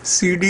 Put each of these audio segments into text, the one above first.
CD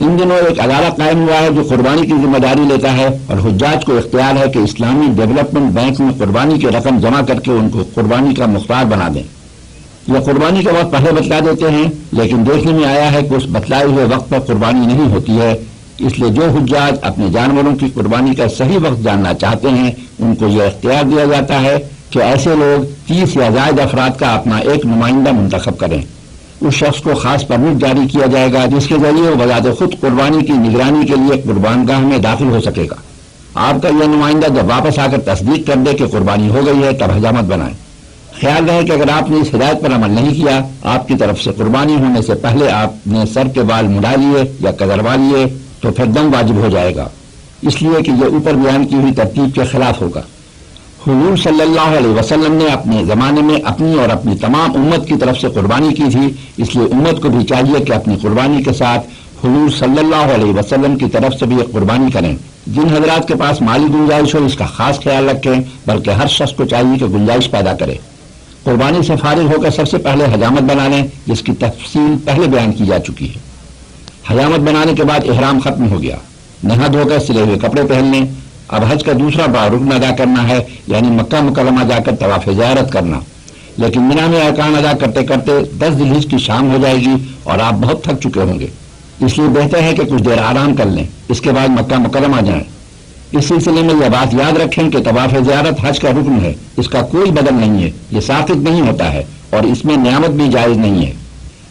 ان دنوں ایک ادارہ قائم ہوا ہے جو قربانی کی ذمہ داری لیتا ہے اور حجاج کو اختیار ہے کہ اسلامی ڈیولپمنٹ بینک میں قربانی کی رقم جمع کر کے ان کو قربانی کا مختار بنا دیں۔ یہ قربانی کا وقت پہلے بتلا دیتے ہیں، لیکن دیکھنے میں آیا ہے کہ اس بتلائے ہوئے وقت پر قربانی نہیں ہوتی ہے، اس لیے جو حجاج اپنے جانوروں کی قربانی کا صحیح وقت جاننا چاہتے ہیں ان کو یہ اختیار دیا جاتا ہے کہ ایسے لوگ 30 یا زائد افراد کا اپنا ایک نمائندہ منتخب کریں۔ اس شخص کو خاص پرمٹ جاری کیا جائے گا جس کے ذریعے وہ بذات خود قربانی کی نگرانی کے لیے قربان گاہ میں داخل ہو سکے گا۔ آپ کا یہ نمائندہ جب واپس آ کر تصدیق کر دے کہ قربانی ہو گئی ہے تب حجامت بنائیں۔ خیال رہے کہ اگر آپ نے اس ہدایت پر عمل نہیں کیا، آپ کی طرف سے قربانی ہونے سے پہلے آپ نے سر کے بال مڈا لیے یا کدروا لیے تو پھر دم واجب ہو جائے گا، اس لیے کہ یہ اوپر بیان کی ہوئی ترتیب کے خلاف ہوگا۔ حضور صلی اللہ علیہ وسلم نے اپنے زمانے میں اپنی اور اپنی تمام امت کی طرف سے قربانی کی تھی، اس لیے امت کو بھی چاہیے کہ اپنی قربانی کے ساتھ حضور صلی اللہ علیہ وسلم کی طرف سے بھی ایک قربانی کریں۔ جن حضرات کے پاس مالی گنجائش ہو اس کا خاص خیال رکھیں، بلکہ ہر شخص کو چاہیے کہ گنجائش پیدا کرے۔ قربانی سے فارغ ہو کر سب سے پہلے حجامت بنا لیں، جس کی تفصیل پہلے بیان کی جا چکی ہے۔ حجامت بنانے کے بعد احرام ختم ہو گیا، نہا دھو کر سلے ہوئے کپڑے پہن لیں۔ اب حج کا دوسرا بڑا رکن ادا کرنا ہے، یعنی مکہ مکرمہ جا کر طواف زیارت کرنا، لیکن مینا میں ارکان ادا کرتے کرتے 10 ذی الحجہ کی شام ہو جائے گی اور آپ بہت تھک چکے ہوں گے، اس لیے بہتر ہے کہ کچھ دیر آرام کر لیں، اس کے بعد مکہ مکرمہ جائیں۔ اس سلسلے میں یہ بات یاد رکھیں کہ طواف زیارت حج کا رکن ہے، اس کا کوئی بدل نہیں ہے، یہ ساقط نہیں ہوتا ہے اور اس میں نعمت بھی جائز نہیں ہے،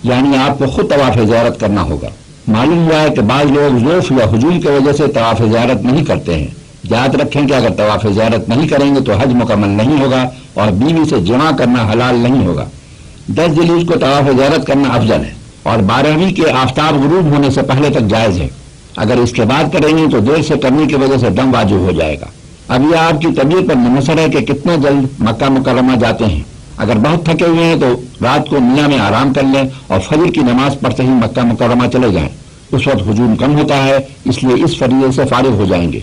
یعنی آپ کو خود طواف زیارت کرنا ہوگا۔ معلوم ہوا ہے کہ بعض لوگ ضعف یا ہجوم کی وجہ سے طواف زیارت نہیں کرتے ہیں۔ یاد رکھیں کہ اگر طواف زیارت نہیں کریں گے تو حج مکمل نہیں ہوگا اور بیوی سے جمع کرنا حلال نہیں ہوگا۔ 10 ذی الحجہ کو طواف زیارت کرنا افضل ہے اور 12ویں کے آفتاب غروب ہونے سے پہلے تک جائز ہے۔ اگر اس کے بعد کریں گے تو دیر سے کرنے کی وجہ سے دم واجب ہو جائے گا۔ اب یہ آپ کی طبیعت پر منحصر ہے کہ کتنا جلد مکہ مکرمہ جاتے ہیں۔ اگر بہت تھکے ہوئے ہیں تو رات کو مینا میں آرام کر لیں اور فجر کی نماز پڑھتے ہی مکہ مکرمہ چلے جائیں، اس وقت ہجوم کم ہوتا ہے، اس لیے اس فریضے سے فارغ ہو جائیں گے۔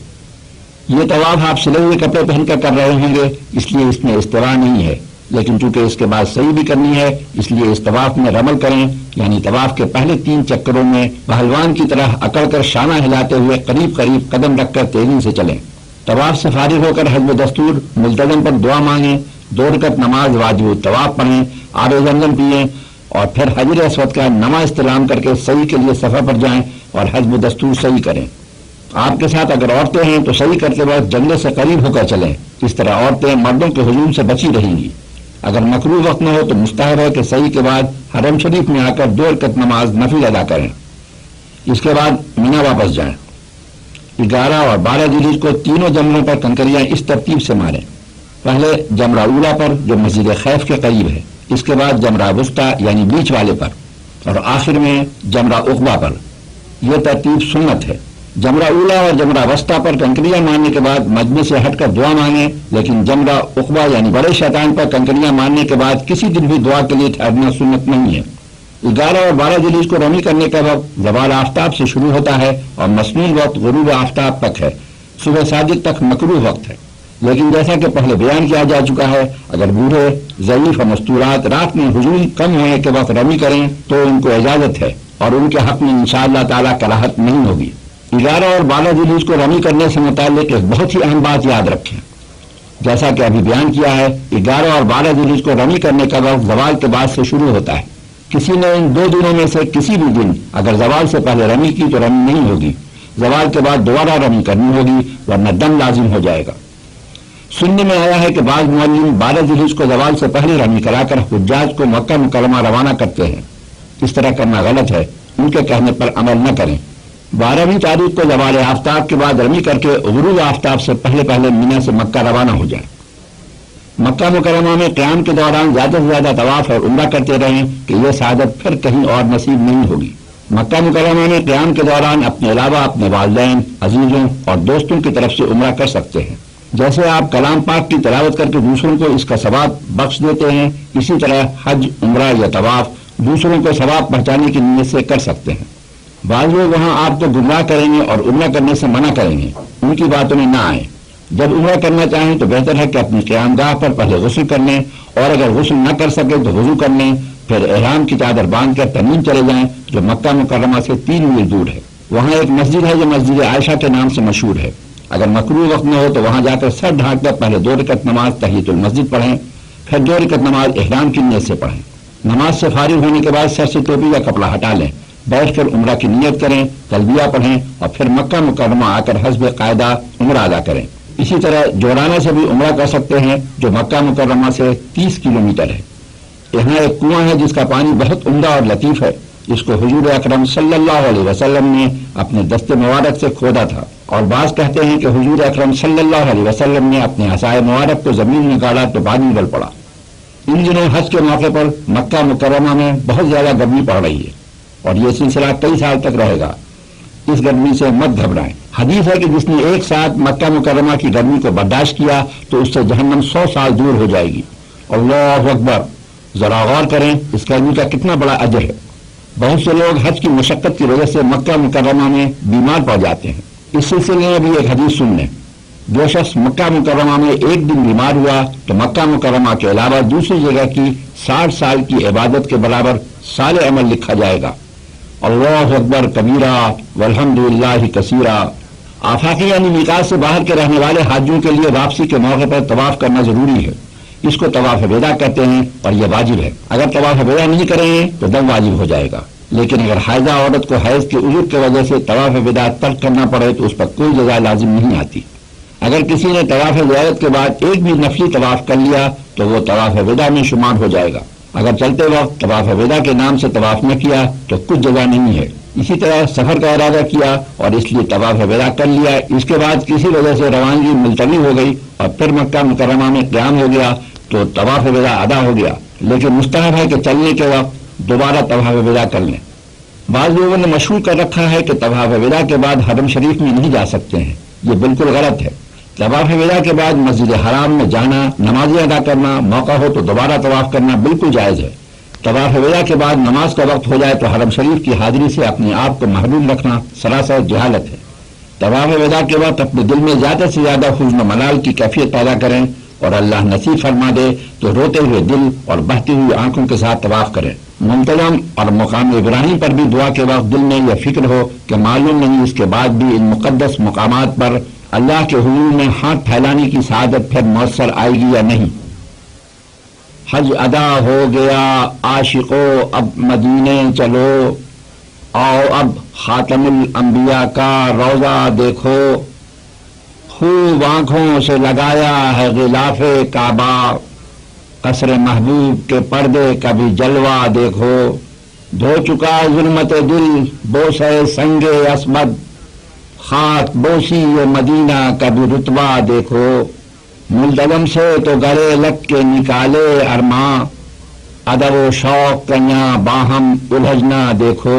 یہ طواف آپ سلے ہوئے کپڑے پہن کر رہے ہوں گے، اس لیے اس میں استوا نہیں ہے، لیکن چونکہ اس کے بعد صحیح بھی کرنی ہے اس لیے اس طواف میں رمل کریں، یعنی طواف کے پہلے 3 چکروں میں پہلوان کی طرح اکڑ کر شانہ ہلاتے ہوئے قریب قریب قدم رکھ کر تیزی سے چلیں۔ طواف سے فارغ ہو کر حج دستور ملتزم پر دعا مانگیں، 2 رکعت نماز واجب الطواف پڑھیں، آب زمزم پئیں اور پھر حجر اسود کا نما استلام کر کے صحیح کے لیے صفحہ پر جائیں اور حج دستور صحیح کریں۔ آپ کے ساتھ اگر عورتیں ہیں تو صحیح کرتے وقت جنگلے سے قریب ہو کر چلیں، اس طرح عورتیں مردوں کے ہجوم سے بچی رہیں گی۔ اگر مکروہ وقت نہ ہو تو مستحب ہے کہ صحیح کے بعد حرم شریف میں آ کر 2 رکعت نماز نفل ادا کریں، اس کے بعد مینا واپس جائیں۔ 11 اور 12 ذی الحجہ کو تینوں جمروں پر کنکریاں اس ترتیب سے ماریں، پہلے جمرہ اولا پر جو مسجد خیف کے قریب ہے، اس کے بعد جمرہ وسطیٰ یعنی بیچ والے پر اور آخر میں جمرہ عقبہ پر۔ یہ ترتیب سنت ہے۔ جمرہ اولا اور جمرہ وسطیٰ پر کنکریاں مارنے کے بعد مجمع سے ہٹ کر دعا مانگیں، لیکن جمرہ عقبہ یعنی بڑے شیطان پر کنکریاں مارنے کے بعد کسی دن بھی دعا کے لیے ٹھہرنا سنت نہیں ہے۔ 11 اور 12 ذی الحجہ کو رمی کرنے کا وقت زوال آفتاب سے شروع ہوتا ہے اور مسنون وقت غروب آفتاب تک ہے، صبح صادق تک مکروہ وقت ہے، لیکن جیسا کہ پہلے بیان کیا جا چکا ہے اگر بوڑھے ضعیف اور مستورات رات میں ہجوم کم ہونے کے وقت رمی کریں تو ان کو اجازت ہے اور ان کے حق میں انشاءاللہ تعالیٰ کراہت نہیں ہوگی۔ 11 اور 12 ذی الحجہ کو رمی کرنے سے متعلق ایک بہت ہی اہم بات یاد رکھیں، جیسا کہ ابھی بیان کیا ہے 11 اور 12 ذی الحجہ کو رمی کرنے کا وقت زوال کے بعد سے شروع ہوتا ہے۔ کسی نے ان 2 دنوں میں سے کسی بھی دن اگر زوال سے پہلے رمی کی تو رمی نہیں ہوگی، زوال کے بعد دوبارہ رمی کرنی ہوگی ورنہ دم لازم ہو جائے گا۔ سننے میں آیا ہے کہ بعض معلم 12 ذی الحجہ کو زوال سے پہلے رمی کرا کر حجاج کو مکہ مکرمہ روانہ کرتے ہیں، اس طرح کرنا غلط ہے، ان کے کہنے پر عمل نہ کریں۔ 12ویں تاریخ کو زوال آفتاب کے بعد رمی کر کے غروب آفتاب سے پہلے مینا سے مکہ روانہ ہو جائیں۔ مکہ مکرمہ میں قیام کے دوران زیادہ سے زیادہ طواف اور عمرہ کرتے رہیں کہ یہ سعادت پھر کہیں اور نصیب نہیں ہوگی۔ مکہ مکرمہ میں قیام کے دوران اپنے علاوہ اپنے والدین، عزیزوں اور دوستوں کی طرف سے عمرہ کر سکتے ہیں۔ جیسے آپ کلام پاک کی تلاوت کر کے دوسروں کو اس کا ثواب بخش دیتے ہیں، اسی طرح حج، عمرہ یا طواف دوسروں کو ثواب پہنچانے کی نیت سے کر سکتے ہیں۔ بعض لوگ وہاں آپ کو گمراہ کریں گے اور عمرہ کرنے سے منع کریں گے، ان کی باتوں میں نہ آئیں۔ جب عمرہ کرنا چاہیں تو بہتر ہے کہ اپنی قیام گاہ پر پہلے غسل کر لیں اور اگر غسل نہ کر سکے تو وضو کر لیں، پھر احرام کی چادر باندھ کر تنعیم چلے جائیں جو مکہ مکرمہ سے 3 میل دور ہے۔ وہاں ایک مسجد ہے جو مسجد عائشہ کے نام سے مشہور ہے. اگر مکروہ وقت نہ ہو تو وہاں جا کر سر ڈھانک کر پہلے 2 رکعت نماز تحیۃ المسجد پڑھیں، پھر 2 رکعت نماز احرام کی نیت سے پڑھیں. نماز سے فارغ ہونے کے بعد سر سے ٹوپی یا کپڑا ہٹا لیں، بیٹھ کر عمرہ کی نیت کریں، تلبیہ پڑھیں اور پھر مکہ مکرمہ آ کر حسب قاعدہ عمرہ ادا کریں. اسی طرح جوڑانہ سے بھی عمرہ کر سکتے ہیں جو مکہ مکرمہ سے 30 کلومیٹر ہے. یہاں ایک کنواں ہے جس کا پانی بہت عمدہ اور لطیف ہے، جس کو حضور اکرم صلی اللہ علیہ وسلم نے اپنے دست مبارک سے کھودا تھا. اور بعض کہتے ہیں کہ حضور اکرم صلی اللہ علیہ وسلم نے اپنے عصائے مبارک کو زمین میں گاڑا تو پانی ابل پڑا. ان دنوں حج کے موقع پر مکہ مکرمہ میں بہت زیادہ گرمی پڑ رہی ہے اور یہ سلسلہ کئی سال تک رہے گا. اس گرمی سے مت گھبرائیں. حدیث ہے کہ جس نے ایک ساتھ مکہ مکرمہ کی گرمی کو برداشت کیا تو اس سے جہنم 100 سال دور ہو جائے گی. اللہ اکبر! ذرا غور کریں اس گرمی کا کتنا بڑا اجر ہے. بہت سے لوگ حج کی مشقت کی وجہ سے مکہ مکرمہ میں بیمار پڑ جاتے ہیں. اس سلسلے میں بھی ایک حدیث سن لیں. جو شخص مکہ مکرمہ میں ایک دن بیمار ہوا تو مکہ مکرمہ کے علاوہ دوسری جگہ کی 60 سال کی عبادت کے برابر صالح عمل لکھا جائے گا. اللہ اکبر کبیرہ والحمد للہ کثیرہ. آفاقی یعنی میقات سے باہر کے رہنے والے حاجیوں کے لیے واپسی کے موقع پر طواف کرنا ضروری ہے. اس کو طواف وداع کہتے ہیں اور یہ واجب ہے. اگر طواف وداع نہیں کریں گے تو دم واجب ہو جائے گا. لیکن اگر حائضہ عورت کو حیض کے عذر کی وجہ سے طواف وداع ترک کرنا پڑے تو اس پر کوئی جزا لازم نہیں آتی. اگر کسی نے طواف زیارت کے بعد ایک بھی نفلی طواف کر لیا تو وہ طواف وداع میں شمار ہو جائے گا. اگر چلتے وقت طواف وداع کے نام سے طواف نہ کیا تو کچھ جزا نہیں ہے. اسی طرح سفر کا ارادہ کیا اور اس لیے طواف وداع کر لیا، اس کے بعد کسی وجہ سے روانگی ملتوی ہو گئی اور پھر مکہ مکرمہ میں قیام ہو گیا تو طواف وداع ادا ہو گیا. لیکن مستحب ہے کہ چلنے کے وقت دوبارہ طواف وداع کر لیں. بعض لوگوں نے مشہور کر رکھا ہے کہ طواف وداع کے بعد حرم شریف میں نہیں جا سکتے ہیں. یہ بالکل غلط ہے. طواف وداع کے بعد مسجد حرام میں جانا، نمازیں ادا کرنا، موقع ہو تو دوبارہ طواف کرنا بالکل جائز ہے. طواف وداع کے بعد نماز کا وقت ہو جائے تو حرم شریف کی حاضری سے اپنے آپ کو محروم رکھنا سراسر جہالت ہے. طواف وداع کے وقت اپنے دل میں زیادہ سے زیادہ حزن و ملال کی کیفیت پیدا کریں اور اللہ نصیب فرما دے تو روتے ہوئے دل اور بہتی ہوئی آنکھوں کے ساتھ طواف کریں. منتظم اور مقام ابراہیم پر بھی دعا کے وقت دل میں یہ فکر ہو کہ معلوم نہیں اس کے بعد بھی ان مقدس مقامات پر اللہ کے حضور میں ہاتھ پھیلانے کی سعادت پھر میسر آئے گی یا نہیں. حج ادا ہو گیا عاشقو اب مدینے چلو، آؤ اب خاتم الانبیاء کا روضہ دیکھو، خوب آنکھوں سے لگایا ہے غلاف کعبہ، قصر محبوب کے پردے کا بھی جلوہ دیکھو، دھو چکا ظلمت دل بوسہ سنگ اسمد، خاک بوسی مدینہ کا بھی رتبہ دیکھو، ملتظم سے تو گلے لگ کے نکالے ارماں، ادب و شوق کیاں باہم الجھنا دیکھو.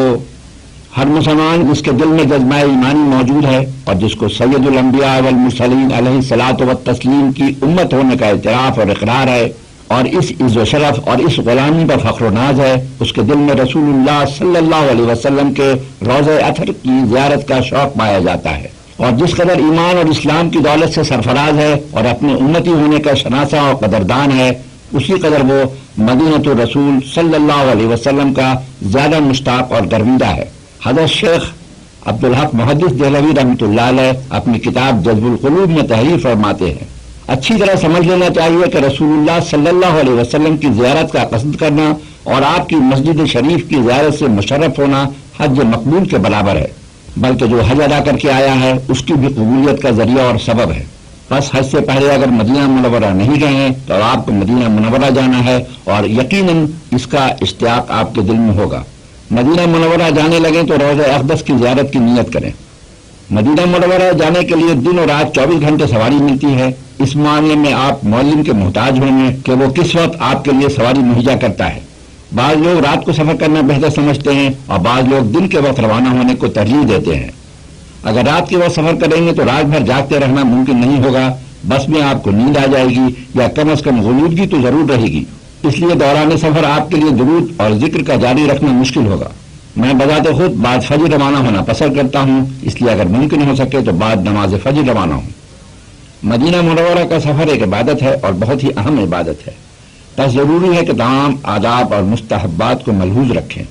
ہر مسلمان جس کے دل میں جذبہ ایمانی موجود ہے اور جس کو سید الانبیاء والمرسلین علیہ الصلاۃ والتسلیم کی امت ہونے کا اعتراف اور اقرار ہے اور اس عز و شرف اور اس غلامی پر فخر و ناز ہے، اس کے دل میں رسول اللہ صلی اللہ علیہ وسلم کے روضہ اطہر کی زیارت کا شوق پایا جاتا ہے. اور جس قدر ایمان اور اسلام کی دولت سے سرفراز ہے اور اپنے امتی ہونے کا شناسہ اور قدردان ہے، اسی قدر وہ مدینۃ الرسول صلی اللہ علیہ وسلم کا زیادہ مشتاق اور گرویدہ ہے. حضرت شیخ عبدالحق محدث دہلوی رحمۃ اللہ علیہ اپنی کتاب جذب القلوب میں تحریر فرماتے ہیں، اچھی طرح سمجھ لینا چاہیے کہ رسول اللہ صلی اللہ علیہ وسلم کی زیارت کا قصد کرنا اور آپ کی مسجد شریف کی زیارت سے مشرف ہونا حج مقبول کے برابر ہے، بلکہ جو حج ادا کر کے آیا ہے اس کی بھی قبولیت کا ذریعہ اور سبب ہے. بس حج سے پہلے اگر مدینہ منورہ نہیں گئے ہیں تو آپ کو مدینہ منورہ جانا ہے اور یقیناً اس کا اشتیاق آپ کے دل میں ہوگا. مدینہ منورہ جانے لگیں تو روضہ اقدس کی زیارت کی نیت کریں. مدینہ منورہ جانے کے لیے دن اور رات 24 گھنٹے سواری ملتی ہے. اس معاملے میں آپ معلم کے محتاج ہوں گے کہ وہ کس وقت آپ کے لیے سواری مہیا کرتا ہے. بعض لوگ رات کو سفر کرنا بہتر سمجھتے ہیں اور بعض لوگ دن کے وقت روانہ ہونے کو ترجیح دیتے ہیں. اگر رات کے وقت سفر کریں گے تو رات بھر جاگتے رہنا ممکن نہیں ہوگا، بس میں آپ کو نیند آ جائے گی یا کم از کم غنودگی تو ضرور رہے گی. اس لیے دوران سفر آپ کے لیے درود اور ذکر کا جاری رکھنا مشکل ہوگا. میں بذات خود بعد فجر روانہ ہونا پسند کرتا ہوں، اس لیے اگر ممکن ہو سکے تو بعد نماز فجر روانہ ہوں. مدینہ منورہ کا سفر ایک عبادت ہے اور بہت ہی اہم عبادت ہے، بس ضروری ہے کہ تمام آداب اور مستحبات کو ملحوظ رکھیں.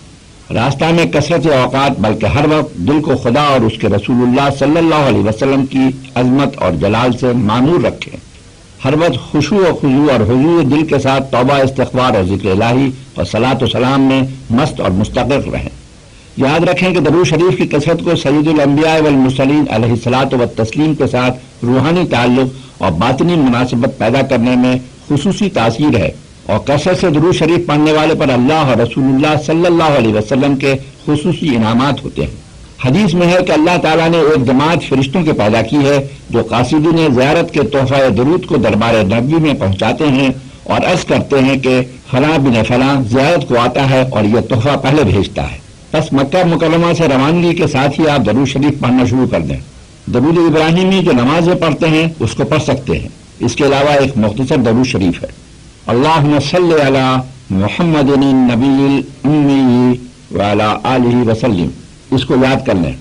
راستہ میں کثرت اوقات بلکہ ہر وقت دل کو خدا اور اس کے رسول اللہ صلی اللہ علیہ وسلم کی عظمت اور جلال سے معمور رکھیں. ہر وقت خشوع و خضوع اور حضور دل کے ساتھ توبہ استغفار اور ذکر الہی اور صلاۃ و سلام میں مست اور مستغرق رہیں. یاد رکھیں کہ درود شریف کی کثرت کو سید الانبیاء والمرسلین علیہ الصلاۃ والتسلیم کے ساتھ روحانی تعلق اور باطنی مناسبت پیدا کرنے میں خصوصی تاثیر ہے، اور کثرت سے درود شریف پڑھنے والے پر اللہ اور رسول اللہ صلی اللہ علیہ وسلم کے خصوصی انعامات ہوتے ہیں. حدیث میں ہے کہ اللہ تعالیٰ نے ایک جماعت فرشتوں کے پیدا کی ہے جو قاصدین زیارت کے تحفہ درود کو دربار نبوی میں پہنچاتے ہیں اور عرض کرتے ہیں کہ فلاں بن فلاں زیارت کو آتا ہے اور یہ تحفہ پہلے بھیجتا ہے. بس مکہ مکرمہ سے روانگی کے ساتھ ہی آپ درود شریف پڑھنا شروع کر دیں. درود ابراہیمی جو نمازیں پڑھتے ہیں اس کو پڑھ سکتے ہیں. اس کے علاوہ ایک مختصر درود شریف ہے، اللہم صلی علی محمد النبی الامی وعلی آلہ وسلم. اس کو یاد کر لیں.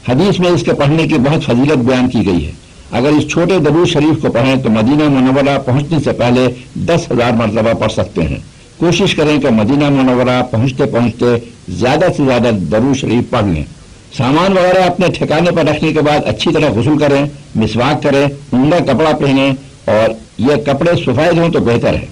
حدیث میں اس کے پڑھنے کی بہت فضیلت بیان کی گئی ہے. اگر اس چھوٹے درود شریف کو پڑھیں تو مدینہ منورہ پہنچنے سے پہلے 10,000 مرتبہ پڑھ سکتے ہیں. کوشش کریں کہ مدینہ منورہ پہنچتے پہنچتے زیادہ سے زیادہ درود شریف پڑھ لیں. سامان وغیرہ اپنے ٹھکانے پر رکھنے کے بعد اچھی طرح غسل کریں، مسواک کریں، عمدہ کپڑا پہنیں، اور یہ کپڑے سفید ہوں تو بہتر ہے،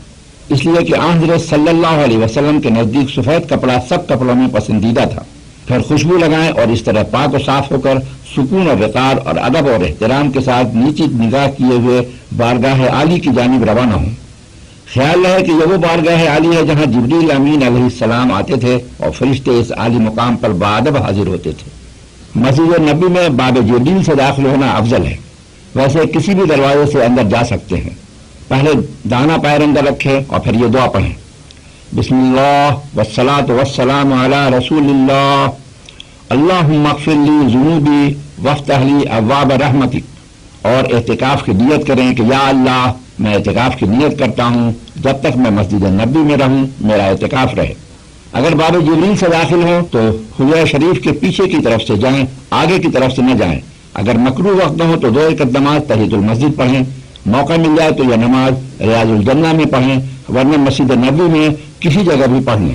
اس لیے کہ آن حضرت صلی اللہ علیہ وسلم کے نزدیک سفید کپڑا سب کپڑوں میں پسندیدہ تھا. پھر خوشبو لگائیں اور اس طرح پاک و صاف ہو کر سکون اور وقار اور ادب اور احترام کے ساتھ نیچی نگاہ کیے ہوئے بارگاہ عالی کی جانب روانہ ہوں. خیال رہے کہ یہ وہ بارگاہ عالی ہے جہاں جبریل امین علیہ السلام آتے تھے اور فرشتے اس عالی مقام پر بادب حاضر ہوتے تھے. مسجد نبی میں باب جبریل سے داخل ہونا افضل ہے. ویسے کسی بھی دروازے سے اندر جا سکتے ہیں. پہلے دانا پیر اندر رکھیں اور پھر یہ دعا پڑھیں، بسم اللہ والصلاۃ والسلام علی رسول اللہ، اللہم اغفر لی ذنوبی وافتح لی ابواب رحمتک. اور اعتکاف کی نیت کریں کہ یا اللہ میں اعتکاف کی نیت کرتا ہوں، جب تک میں مسجد نبی میں رہوں میرا اعتکاف رہے. اگر باب جبریل سے داخل ہوں تو حجرہ شریف کے پیچھے کی طرف سے جائیں، آگے کی طرف سے نہ جائیں. اگر مکروہ وقت نہ ہو تو 2 رکعت نماز تحیۃ المسجد پڑھیں. موقع مل جائے تو یہ نماز ریاض الجنہ میں پڑھیں، ورنہ مسجد نبی میں کسی جگہ بھی پڑھ لیں.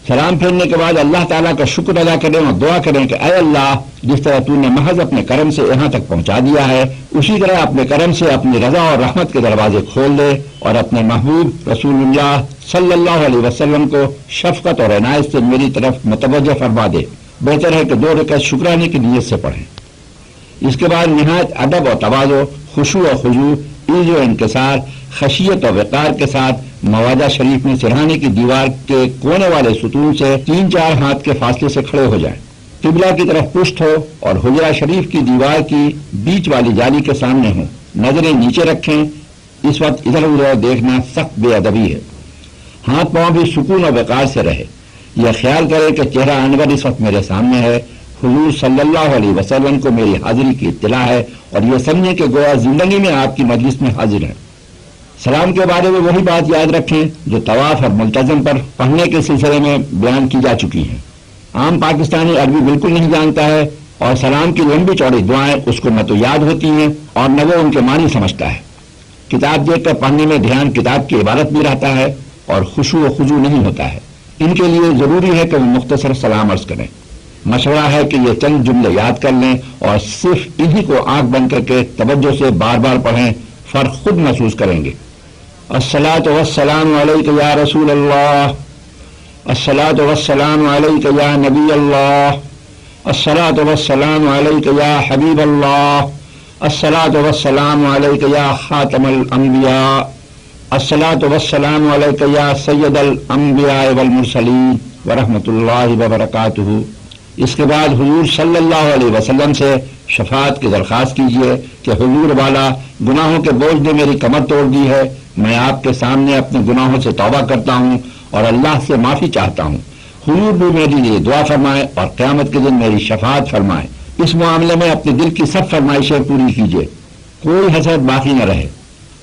سلام پھیرنے کے بعد اللہ تعالیٰ کا شکر ادا کریں اور دعا کریں کہ اے اللہ، جس طرح تو نے محض اپنے کرم سے یہاں تک پہنچا دیا ہے، اسی طرح اپنے کرم سے اپنی رضا اور رحمت کے دروازے کھول دے اور اپنے محبوب رسول اللہ صلی اللہ علیہ وسلم کو شفقت اور عنایت سے میری طرف متوجہ فرما دے. بہتر ہے کہ 2 رکعت شکرانے کی نیت سے پڑھیں. اس کے بعد نہایت ادب اور تواضع، خشوع و خضوع، عز و انکسار، خشیت اور وقار کے ساتھ مواجہ شریف میں سرہانے کی دیوار کے کونے والے ستون سے 3-4 ہاتھ کے فاصلے سے کھڑے ہو جائیں. قبلہ کی طرف پشت ہو اور حجرہ شریف کی دیوار کی بیچ والی جالی کے سامنے ہوں. نظریں نیچے رکھیں. اس وقت ادھر ادھر دیکھنا سخت بے ادبی ہے. ہاتھ پاؤں بھی سکون اور وقار سے رہے. یہ خیال کرے کہ چہرہ انور اس وقت میرے سامنے ہے، حضور صلی اللہ علیہ وسلم کو میری حاضری کی اطلاع ہے، اور یہ سمجھیں کہ گویا زندگی میں آپ کی مجلس میں حاضر ہیں. سلام کے بارے میں وہی بات یاد رکھیں جو طواف اور ملتزم پر پڑھنے کے سلسلے میں بیان کی جا چکی ہیں. عام پاکستانی عربی بالکل نہیں جانتا ہے، اور سلام کی لمبی چوڑی دعائیں اس کو نہ تو یاد ہوتی ہیں اور نہ وہ ان کے معنی سمجھتا ہے. کتاب دیکھ کر پڑھنے میں دھیان کتاب کی عبارت بھی رہتا ہے اور خشوع و خضوع نہیں ہوتا ہے. ان کے لیے ضروری ہے کہ وہ مختصر سلام عرض کریں. مشورہ ہے کہ یہ چند جملے یاد کر لیں اور صرف انہی کو آنکھ بند کر کے توجہ سے بار بار پڑھیں. فرق خود محسوس کریں گے. الصلاۃ والسلام علیک یا رسول اللہ، الصلاۃ والسلام علیک یا نبی اللہ، الصلاۃ والسلام علیک یا حبیب اللہ، الصلاۃ والسلام علیک یا خاتم الانبیاء، الصلاۃ والسلام علیک یا سید الانبیاء والمرسلین ورحمۃ اللہ وبرکاتہ. اس کے بعد حضور صلی اللہ علیہ وسلم سے شفاعت کی درخواست کیجیے کہ حضور والا، گناہوں کے بوجھ نے میری کمر توڑ دی ہے، میں آپ کے سامنے اپنے گناہوں سے توبہ کرتا ہوں اور اللہ سے معافی چاہتا ہوں. حضور بھی میرے لیے دعا فرمائے اور قیامت کے دن میری شفاعت فرمائے. اس معاملے میں اپنے دل کی سب فرمائشیں پوری کیجیے. کوئی حسرت باقی نہ رہے.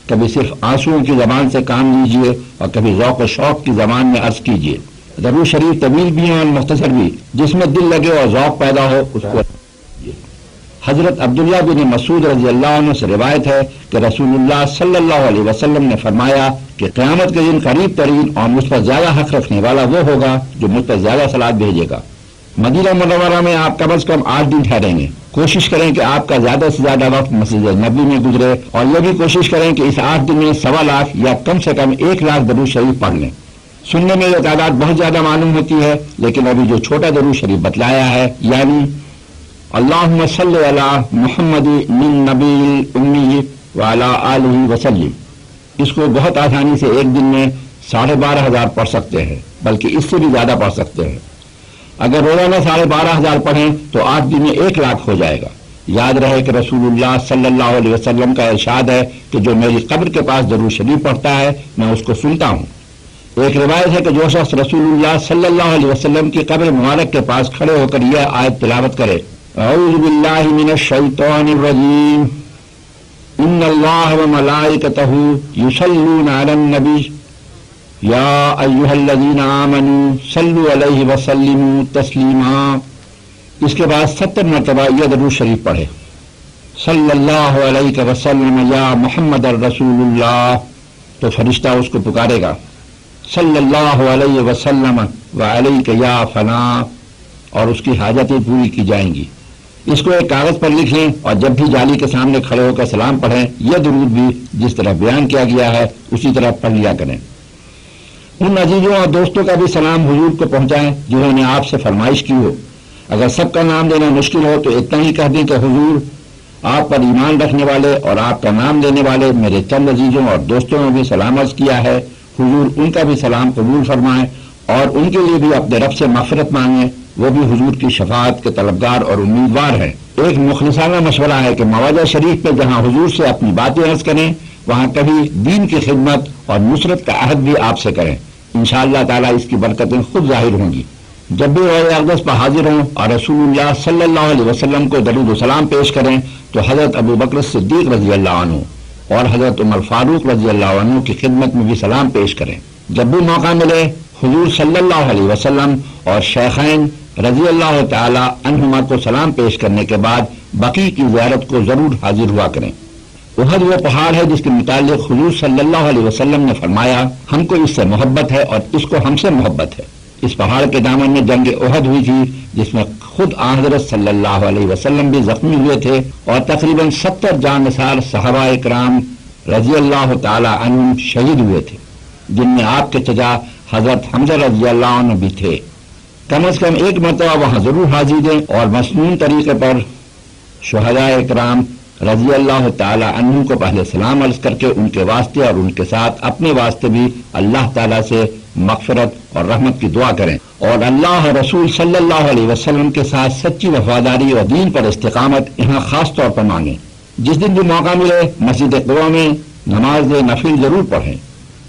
کبھی صرف آنسوؤں کی زبان سے کام لیجیے اور کبھی ذوق و شوق کی زبان میں عرض کیجیے. درود شریف طویل بھی ہیں اور مختصر بھی، جس میں دل لگے اور ذوق پیدا ہو اس کو. حضرت عبداللہ بن مسعود رضی اللہ عنہ سے روایت ہے کہ رسول اللہ صلی اللہ علیہ وسلم نے فرمایا کہ قیامت کے دن قریب ترین اور مجھ پر زیادہ حق رکھنے والا وہ ہوگا جو مجھ پر زیادہ صلات بھیجے گا۔ مدینہ منورہ میں آپ کم از کم 8 دن ٹھہریں گے۔ کوشش کریں کہ آپ کا زیادہ سے زیادہ وقت مسجد نبوی میں گزرے، اور یہ بھی کوشش کریں کہ اس 8 دن میں 1.25 لاکھ یا کم سے کم 1 لاکھ درود شریف پڑھ لیں۔ سننے میں یہ تعداد بہت زیادہ معلوم ہوتی ہے، لیکن ابھی جو چھوٹا درود شریف بتلایا ہے، یعنی اللہم صلی علی محمد من نبی الامی وعلی آلہ وسلم، اس کو بہت آسانی سے ایک دن میں 12,500 پڑھ سکتے ہیں، بلکہ اس سے بھی زیادہ پڑھ سکتے ہیں۔ اگر روزانہ 12,500 پڑھیں تو 8 دن میں 1 لاکھ ہو جائے گا۔ یاد رہے کہ رسول اللہ صلی اللہ علیہ وسلم کا ارشاد ہے کہ جو میری قبر کے پاس درود شریف پڑھتا ہے میں اس کو سنتا ہوں۔ ایک روایت ہے کہ جو شخص رسول اللہ صلی اللہ علیہ وسلم کی قبر مبارک کے پاس کھڑے ہو کر یہ آیت تلاوت کرے، اعوذ باللہ من الشیطان الرجیم، ان اللہ وملائکتہ یصلون علی النبی یا ایھا الذین آمنوا صلوا علیہ وسلموا تسلیما، اس کے بعد 70 مرتبہ یہ درود شریف پڑھے، صلی اللہ علیہ وسلم یا محمد الرسول اللہ، تو فرشتہ اس کو پکارے گا، صلی اللہ علیہ وسلم وعلیک یا فلاں، اور اس کی حاجتیں پوری کی جائیں گی۔ اس کو ایک کاغذ پر لکھ لیں اور جب بھی جالی کے سامنے کھڑے ہو کر سلام پڑھیں، یہ درود بھی جس طرح بیان کیا گیا ہے اسی طرح پڑھ لیا کریں۔ ان عزیزوں اور دوستوں کا بھی سلام حضور کو پہنچائیں جنہوں نے آپ سے فرمائش کی ہو۔ اگر سب کا نام لینا مشکل ہو تو اتنا ہی کہہ دیں کہ حضور، آپ پر ایمان رکھنے والے اور آپ کا نام لینے والے میرے چند عزیزوں اور دوستوں نے بھی سلام عرض کیا ہے، حضور ان کا بھی سلام قبول فرمائیں اور ان کے لیے بھی اپنے رب سے مغفرت مانگیں، وہ بھی حضور کی شفاعت کے طلبگار اور امیدوار ہیں۔ ایک مخلصانہ مشورہ ہے کہ مواضع شریف پہ جہاں حضور سے اپنی باتیں عرض کریں، وہاں کبھی دین کی خدمت اور نصرت کا عہد بھی آپ سے کریں، انشاءاللہ تعالیٰ اس کی برکتیں خود ظاہر ہوں گی۔ جب بھی روزہ اقدس پر حاضر ہوں اور رسول اللہ صلی اللہ علیہ وسلم کو درود و سلام پیش کریں تو حضرت ابو بکر صدیق رضی اللہ عنہ اور حضرت عمر فاروق رضی اللہ عنہ کی خدمت میں بھی سلام پیش کریں۔ جب بھی موقع ملے حضور صلی اللہ علیہ وسلم اور شیخین رضی اللہ تعالی عنہما کو سلام پیش کرنے کے بعد بقیع کی زیارت کو ضرور حاضر ہوا کریں۔ احد وہ پہاڑ ہے جس کے متعلق حضور صلی اللہ علیہ وسلم نے فرمایا، ہم کو اس سے محبت ہے اور اس کو ہم سے محبت ہے۔ اس پہاڑ کے دامن میں جنگ احد ہوئی تھی جس میں خود حضرت صلی اللہ علیہ وسلم بھی زخمی ہوئے تھے اور تقریباً 70 جان نثار صحابہ کرام رضی اللہ تعالی عنہم شہید ہوئے تھے، جن میں آپ کے چچا حضرت حمزہ رضی اللہ عنہ بھی تھے۔ کم از کم ایک مرتبہ وہاں ضرور حاضر دیں اور مسنون طریقے پر شہداء کرام رضی اللہ تعالی عنہ کو پہلے سلام عرض کر کے ان کے واسطے اور ان کے ساتھ اپنے واسطے بھی اللہ تعالیٰ سے مغفرت اور رحمت کی دعا کریں، اور اللہ رسول صلی اللہ علیہ وسلم کے ساتھ سچی وفاداری اور دین پر استقامت یہاں خاص طور پر مانگیں۔ جس دن بھی موقع ملے مسجد قباء میں نماز نفل ضرور پڑھیں،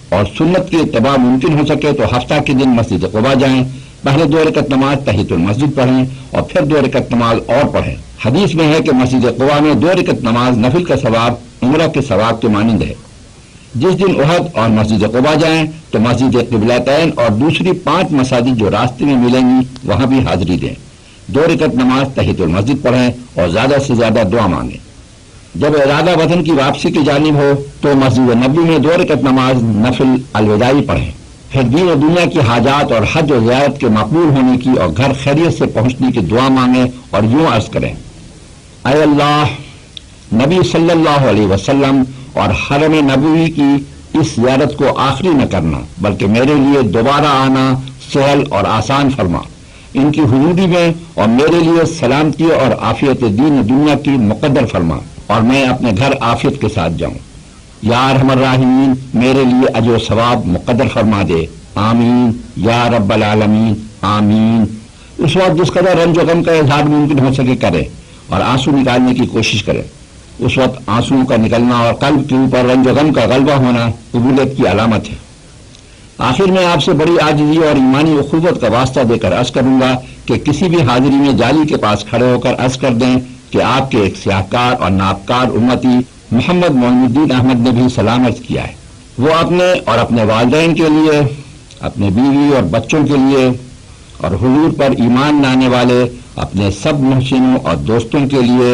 اور سنت کی اتباع ممکن ہو سکے تو ہفتہ کے دن مسجد قباء جائیں، پہلے 2 رکعت نماز تحیۃ المسجد پڑھیں اور پھر 2 رکعت نماز اور پڑھیں۔ حدیث میں ہے کہ مسجد قباء میں 2 رکعت نماز نفل کا ثواب عمرہ کے ثواب کے مانند ہے۔ جس دن احد اور مسجد قباء جائیں تو مسجد قبلتین اور دوسری 5 مساجد جو راستے میں ملیں گی وہاں بھی حاضری دیں، 2 رکعت نماز تحیۃ المسجد پڑھیں اور زیادہ سے زیادہ دعا مانگیں۔ جب ارادہ وطن کی واپسی کی جانب ہو تو مسجد نبوی میں 2 رکعت نماز نفل الوداعی پڑھیں، پھر دین و دنیا کی حاجات اور حج و زیارت کے مقبول ہونے کی اور گھر خیریت سے پہنچنے کی دعا مانگیں اور یوں عرض کریں، اے اللہ، نبی صلی اللہ علیہ وسلم اور حرم نبوی کی اس زیارت کو آخری نہ کرنا بلکہ میرے لیے دوبارہ آنا سہل اور آسان فرما، ان کی حضوری میں اور میرے لیے سلامتی اور عافیت دین و دنیا کی مقدر فرما، اور میں اپنے گھر عافیت کے ساتھ جاؤں۔ یا ارحم الراحمین، میرے لیے اجر و ثواب مقدر فرما دے، آمین یا رب العالمین، آمین۔ اس وقت جس قدر رنج و غم کا اظہار ممکن ہو سکے کرے اور آنسو نکالنے کی کوشش کرے۔ اس وقت آنسوؤں کا نکلنا اور قلب کے اوپر رنج و غم کا غلبہ ہونا قبولیت کی علامت ہے۔ آخر میں آپ سے بڑی عاجزی اور ایمانی اخوت کا واسطہ دے کر عرض کروں گا کہ کسی بھی حاضری میں جالی کے پاس کھڑے ہو کر عرض کر دیں کہ آپ کے ایک سیاہکار اور نابکار امتی محمد معین الدین احمد نے بھی سلام عرض کیا ہے۔ وہ اپنے اور اپنے والدین کے لیے، اپنے بیوی اور بچوں کے لیے اور حضور پر ایمان لانے والے اپنے سب محسنوں اور دوستوں کے لیے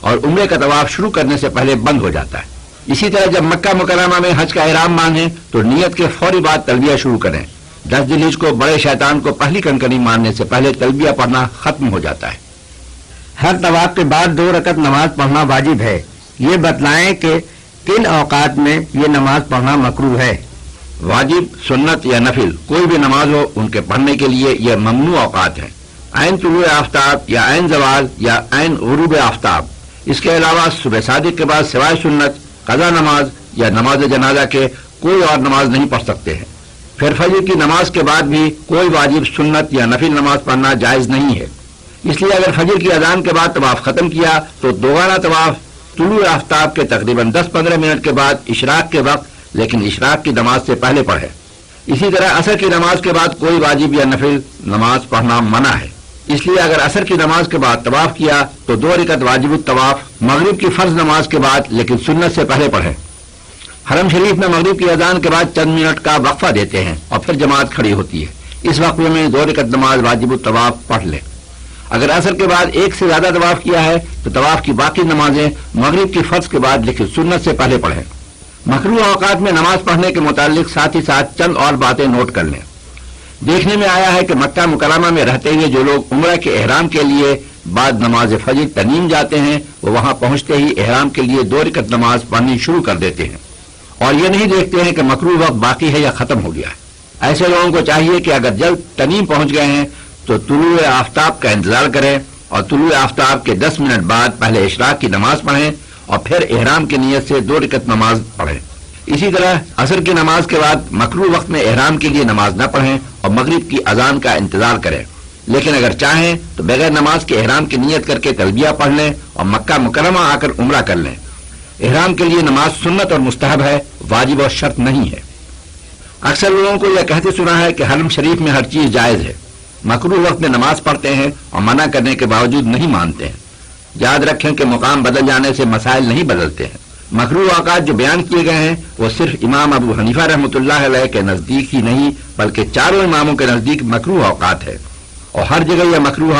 اور عمرے کا طواف شروع کرنے سے پہلے بند ہو جاتا ہے۔ اسی طرح جب مکہ مکرمہ میں حج کا احرام باندھیں تو نیت کے فوری بعد تلبیہ شروع کریں۔ 10 ذی الحجہ کو بڑے شیطان کو پہلی کنکری مارنے سے پہلے تلبیہ پڑھنا ختم ہو جاتا ہے۔ ہر طواف کے بعد 2 رکعت نماز پڑھنا واجب ہے۔ یہ بتلائیں کہ کن اوقات میں یہ نماز پڑھنا مکروہ ہے۔ واجب، سنت یا نفل کوئی بھی نماز ہو، ان کے پڑھنے کے لیے یہ ممنوع اوقات ہیں۔ عین طلوع آفتاب یا عین زوال یا عین غروب آفتاب، اس کے علاوہ صبح صادق کے بعد سوائے سنت، قضا نماز یا نماز جنازہ کے کوئی اور نماز نہیں پڑھ سکتے ہیں۔ پھر فجر کی نماز کے بعد بھی کوئی واجب، سنت یا نفل نماز پڑھنا جائز نہیں ہے۔ اس لیے اگر فجر کی اذان کے بعد طواف ختم کیا تو دوبارہ طواف طلوع آفتاب کے تقریباً 10-15 منٹ کے بعد اشراق کے وقت، لیکن اشراق کی نماز سے پہلے پڑھے۔ اسی طرح عصر کی نماز کے بعد کوئی واجب یا نفل نماز پڑھنا منع ہے۔ اس لیے اگر عصر کی نماز کے بعد طواف کیا تو 2 رکعت واجب الطواف مغرب کی فرض نماز کے بعد لیکن سنت سے پہلے پڑھیں۔ حرم شریف میں مغرب کی اذان کے بعد چند منٹ کا وقفہ دیتے ہیں اور پھر جماعت کھڑی ہوتی ہے۔ اس وقفے میں 2 رکعت نماز واجب الطواف پڑھ لیں۔ اگر عصر کے بعد 1 سے زیادہ طواف کیا ہے تو طواف کی باقی نمازیں مغرب کی فرض کے بعد لیکن سنت سے پہلے پڑھیں۔ مکروہ اوقات میں نماز پڑھنے کے متعلق ساتھ ہی ساتھ چند اور باتیں نوٹ کر لیں۔ دیکھنے میں آیا ہے کہ مکہ مکرمہ میں رہتے ہوئے جو لوگ عمرہ کے احرام کے لیے بعد نماز فجر تنعیم جاتے ہیں وہ وہاں پہنچتے ہی احرام کے لیے 2 رکعت نماز پڑھنی شروع کر دیتے ہیں اور یہ نہیں دیکھتے ہیں کہ مکروہ وقت باقی ہے یا ختم ہو گیا ہے۔ ایسے لوگوں کو چاہیے کہ اگر جلد تنعیم پہنچ گئے ہیں تو طلوع آفتاب کا انتظار کریں اور طلوع آفتاب کے 10 منٹ بعد پہلے اشراق کی نماز پڑھیں اور پھر احرام کی نیت سے 2 رکعت نماز پڑھیں۔ اسی طرح عصر کی نماز کے بعد مکروہ وقت میں احرام کے لیے نماز نہ پڑھیں اور مغرب کی اذان کا انتظار کریں، لیکن اگر چاہیں تو بغیر نماز کے احرام کی نیت کر کے تلبیہ پڑھ لیں اور مکہ مکرمہ آ کر عمرہ کر لیں۔ احرام کے لیے نماز سنت اور مستحب ہے، واجب اور شرط نہیں ہے۔ اکثر لوگوں کو یہ کہتے سنا ہے کہ حرم شریف میں ہر چیز جائز ہے، مکروہ وقت میں نماز پڑھتے ہیں اور منع کرنے کے باوجود نہیں مانتے ہیں۔ یاد رکھیں کہ مقام بدل جانے سے مسائل نہیں بدلتے ہیں۔ مکروہ اوقات جو بیان کیے گئے ہیں وہ صرف امام ابو حنیفہ رحمۃ اللہ علیہ کے نزدیک ہی نہیں بلکہ چاروں اماموں کے نزدیک مکروہ اوقات ہے، اور ہر جگہ یہ مکروہ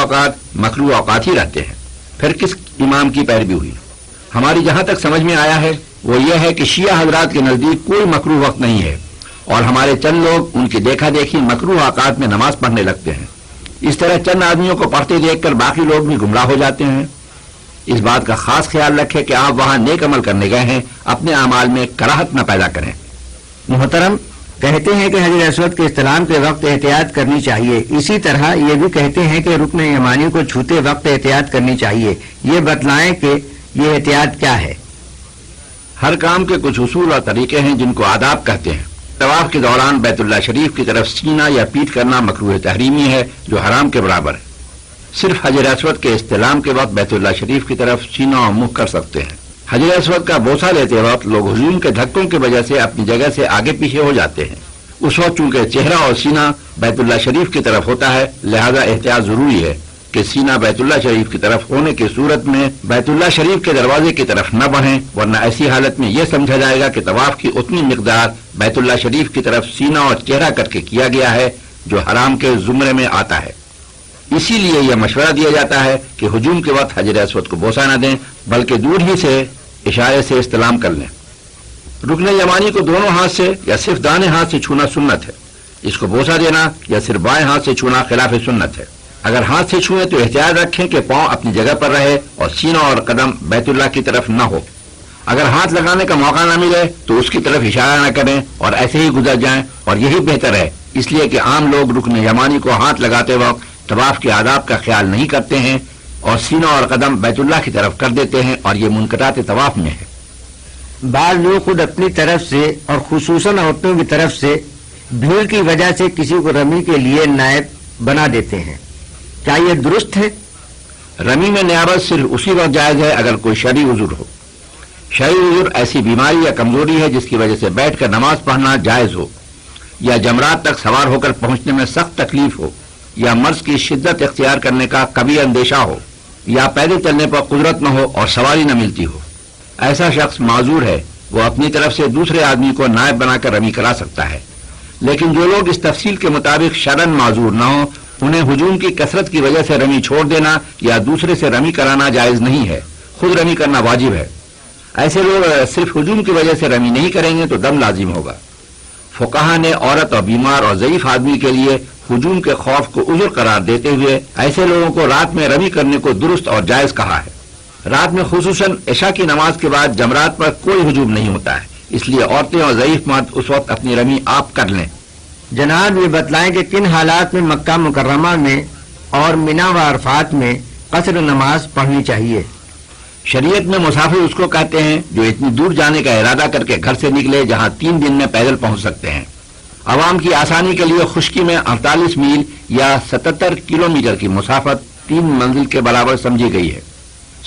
اوقات ہی رہتے ہیں۔ پھر کس امام کی پیروی ہوئی؟ ہماری جہاں تک سمجھ میں آیا ہے وہ یہ ہے کہ شیعہ حضرات کے نزدیک کوئی مکروہ وقت نہیں ہے، اور ہمارے چند لوگ ان کی دیکھا دیکھی مکروہ اوقات میں نماز پڑھنے لگتے ہیں۔ اس طرح چند آدمیوں کو پڑھتے دیکھ کر باقی لوگ بھی گمراہ ہو جاتے ہیں۔ اس بات کا خاص خیال رکھیں کہ آپ وہاں نیک عمل کرنے گئے ہیں، اپنے اعمال میں کراہت نہ پیدا کریں۔ محترم، کہتے ہیں کہ حجر اسود کے استلام کے وقت احتیاط کرنی چاہیے، اسی طرح یہ بھی کہتے ہیں کہ رکن یمانی کو چھوتے وقت احتیاط کرنی چاہیے۔ یہ بتلائیں کہ یہ احتیاط کیا ہے؟ ہر کام کے کچھ اصول اور طریقے ہیں جن کو آداب کہتے ہیں۔ طواف کے دوران بیت اللہ شریف کی طرف سینہ یا پیٹھ کرنا مکروہ تحریمی ہے جو حرام کے برابر ہے۔ صرف حجر اسود کے استلام کے وقت بیت اللہ شریف کی طرف سینہ اور منہ کر سکتے ہیں۔ حجر اسود کا بوسہ لیتے وقت لوگ ہجوم کے دھکوں کی وجہ سے اپنی جگہ سے آگے پیچھے ہو جاتے ہیں۔ اس وقت چونکہ چہرہ اور سینہ بیت اللہ شریف کی طرف ہوتا ہے لہذا احتیاط ضروری ہے کہ سینہ بیت اللہ شریف کی طرف ہونے کی صورت میں بیت اللہ شریف کے دروازے کی طرف نہ بڑھیں، ورنہ ایسی حالت میں یہ سمجھا جائے گا کہ طواف کی اتنی مقدار بیت اللہ شریف کی طرف سینہ اور چہرہ کر کے کیا گیا ہے جو حرام کے زمرے میں آتا ہے۔ اسی لیے یہ مشورہ دیا جاتا ہے کہ ہجوم کے وقت حجر اسود کو بوسہ نہ دیں بلکہ دور ہی سے اشارے سے استلام کر لیں۔ رکن یمانی کو دونوں ہاتھ سے یا صرف دائیں ہاتھ سے چھونا سنت ہے۔ اس کو بوسہ دینا یا صرف بائیں ہاتھ سے چھونا خلاف سنت ہے۔ اگر ہاتھ سے چھوئیں تو احتیاط رکھیں کہ پاؤں اپنی جگہ پر رہے اور سینہ اور قدم بیت اللہ کی طرف نہ ہو۔ اگر ہاتھ لگانے کا موقع نہ ملے تو اس کی طرف اشارہ نہ کریں اور ایسے ہی گزر جائیں، اور یہی بہتر ہے، اس لیے کہ عام لوگ رکن یمانی کو ہاتھ لگاتے وقت طواف کے آداب کا خیال نہیں کرتے ہیں اور سینہ اور قدم بیت اللہ کی طرف کر دیتے ہیں، اور یہ منقطعات طواف میں ہے۔ بعض لوگ خود اپنی طرف سے اور خصوصاً عورتوں کی طرف سے بھیڑ کی وجہ سے کسی کو رمی کے لیے نائب بنا دیتے ہیں، کیا یہ درست ہے؟ رمی میں نیابت صرف اسی وقت جائز ہے اگر کوئی شرعی عذر ہو۔ شرعی عذر ایسی بیماری یا کمزوری ہے جس کی وجہ سے بیٹھ کر نماز پڑھنا جائز ہو، یا جمرات تک سوار ہو کر پہنچنے میں سخت تکلیف ہو، یا مرض کی شدت اختیار کرنے کا کبھی اندیشہ ہو، یا پیدل چلنے پر قدرت نہ ہو اور سواری نہ ملتی ہو۔ ایسا شخص معذور ہے، وہ اپنی طرف سے دوسرے آدمی کو نائب بنا کر رمی کرا سکتا ہے، لیکن جو لوگ اس تفصیل کے مطابق شرعاً معذور نہ ہوں انہیں ہجوم کی کثرت کی وجہ سے رمی چھوڑ دینا یا دوسرے سے رمی کرانا جائز نہیں ہے، خود رمی کرنا واجب ہے. ایسے لوگ صرف ہجوم کی وجہ سے رمی نہیں کریں گے تو دم لازم ہوگا. فقہا نے عورت اور بیمار اور ضعیف آدمی کے لیے ہجوم کے خوف کو عذر قرار دیتے ہوئے ایسے لوگوں کو رات میں رمی کرنے کو درست اور جائز کہا ہے. رات میں خصوصاً عشاء کی نماز کے بعد جمرات پر کوئی ہجوم نہیں ہوتا ہے، اس لیے عورتیں اور ضعیف مرد اس وقت اپنی رمی آپ کر لیں. جناب یہ بتلائیں کہ کن حالات میں مکہ مکرمہ میں اور مینا و عرفات میں قصر نماز پڑھنی چاہیے. شریعت میں مسافر اس کو کہتے ہیں جو اتنی دور جانے کا ارادہ کر کے گھر سے نکلے جہاں 3 دن میں پیدل پہنچ سکتے ہیں. عوام کی آسانی کے لیے خشکی میں 48 میل یا 77 کلومیٹر کی مسافت 3 منزل کے برابر سمجھی گئی ہے.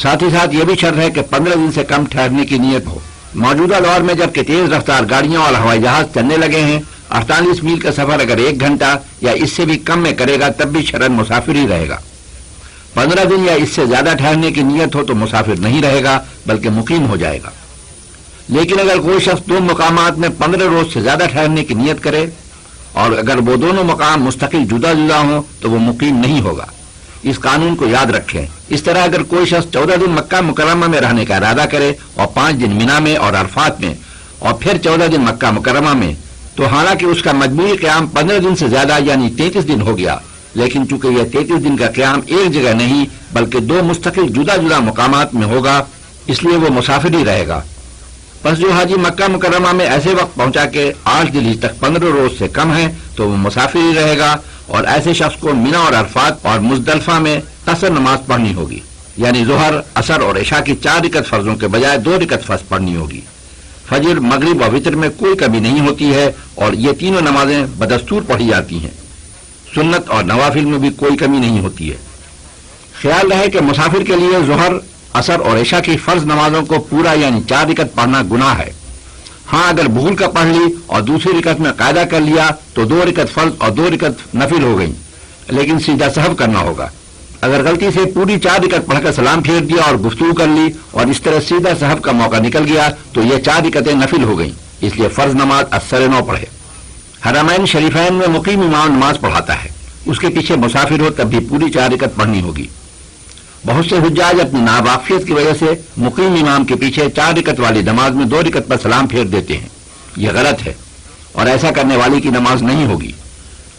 ساتھ ہی ساتھ یہ بھی شرط ہے کہ 15 دن سے کم ٹھہرنے کی نیت ہو. موجودہ دور میں جبکہ تیز رفتار گاڑیاں اور ہوائی جہاز چلنے لگے ہیں، 48 میل کا سفر اگر 1 گھنٹہ یا اس سے بھی کم میں کرے گا تب بھی شرعاً مسافر ہی رہے گا. 15 دن یا اس سے زیادہ ٹھہرنے کی نیت ہو تو مسافر نہیں رہے گا بلکہ مقیم ہو جائے گا. لیکن اگر کوئی شخص 2 مقامات میں 15 روز سے زیادہ ٹھہرنے کی نیت کرے اور اگر وہ دونوں مقام مستقل جدا جدا ہوں تو وہ مقیم نہیں ہوگا. اس قانون کو یاد رکھیں. اس طرح اگر کوئی شخص 14 دن مکہ مکرمہ میں رہنے کا ارادہ کرے اور 5 دن مینا میں اور عرفات میں اور پھر 14 دن مکہ مکرمہ میں تو حالانکہ اس کا مجموعی قیام 15 دن سے زیادہ یعنی 33 دن ہو گیا، لیکن چونکہ یہ 33 دن کا قیام ایک جگہ نہیں بلکہ 2 مستقل جدا جدا مقامات میں ہوگا اس لیے وہ مسافر ہی رہے گا. پس جو حاجی مکہ مکرمہ میں ایسے وقت پہنچا کہ 8 ذی الحجہ تک 15 روز سے کم ہے تو وہ مسافر ہی رہے گا. اور ایسے شخص کو مینا اور عرفات اور مزدلفہ میں قصر نماز پڑھنی ہوگی، یعنی ظہر، عصر اور عشاء کی 4 رکعت فرضوں کے بجائے 2 رکعت فرض پڑھنی ہوگی. فجر، مغرب اور وتر میں کوئی کمی نہیں ہوتی ہے اور یہ تینوں نمازیں بدستور پڑھی جاتی ہیں. سنت اور نوافل میں بھی کوئی کمی نہیں ہوتی ہے. خیال رہے کہ مسافر کے لیے ظہر، عصر اور عشاء کی فرض نمازوں کو پورا یعنی 4 رکعت پڑھنا گناہ ہے. ہاں اگر بھول کا پڑھ لی اور دوسری رکعت میں قاعدہ کر لیا تو 2 رکعت فرض اور 2 رکعت نفل ہو گئی، لیکن سیدھا سہو کرنا ہوگا. اگر غلطی سے پوری 4 رکعت پڑھ کر سلام پھیر دیا اور گفتگو کر لی اور اس طرح سیدھا سہو کا موقع نکل گیا تو یہ 4 رکعتیں نفل ہو گئیں، اس لیے فرض نماز اثر نو پڑھے. حرمین شریفین میں مقیم امام نماز پڑھاتا ہے، اس کے پیچھے مسافر ہو تب بھی پوری 4 رکعت پڑھنی ہوگی. بہت سے حجاج اپنی ناواقفیت کی وجہ سے مقیم امام کے پیچھے 4 رکعت والی نماز میں 2 رکعت پر سلام پھیر دیتے ہیں. یہ غلط ہے اور ایسا کرنے والی کی نماز نہیں ہوگی.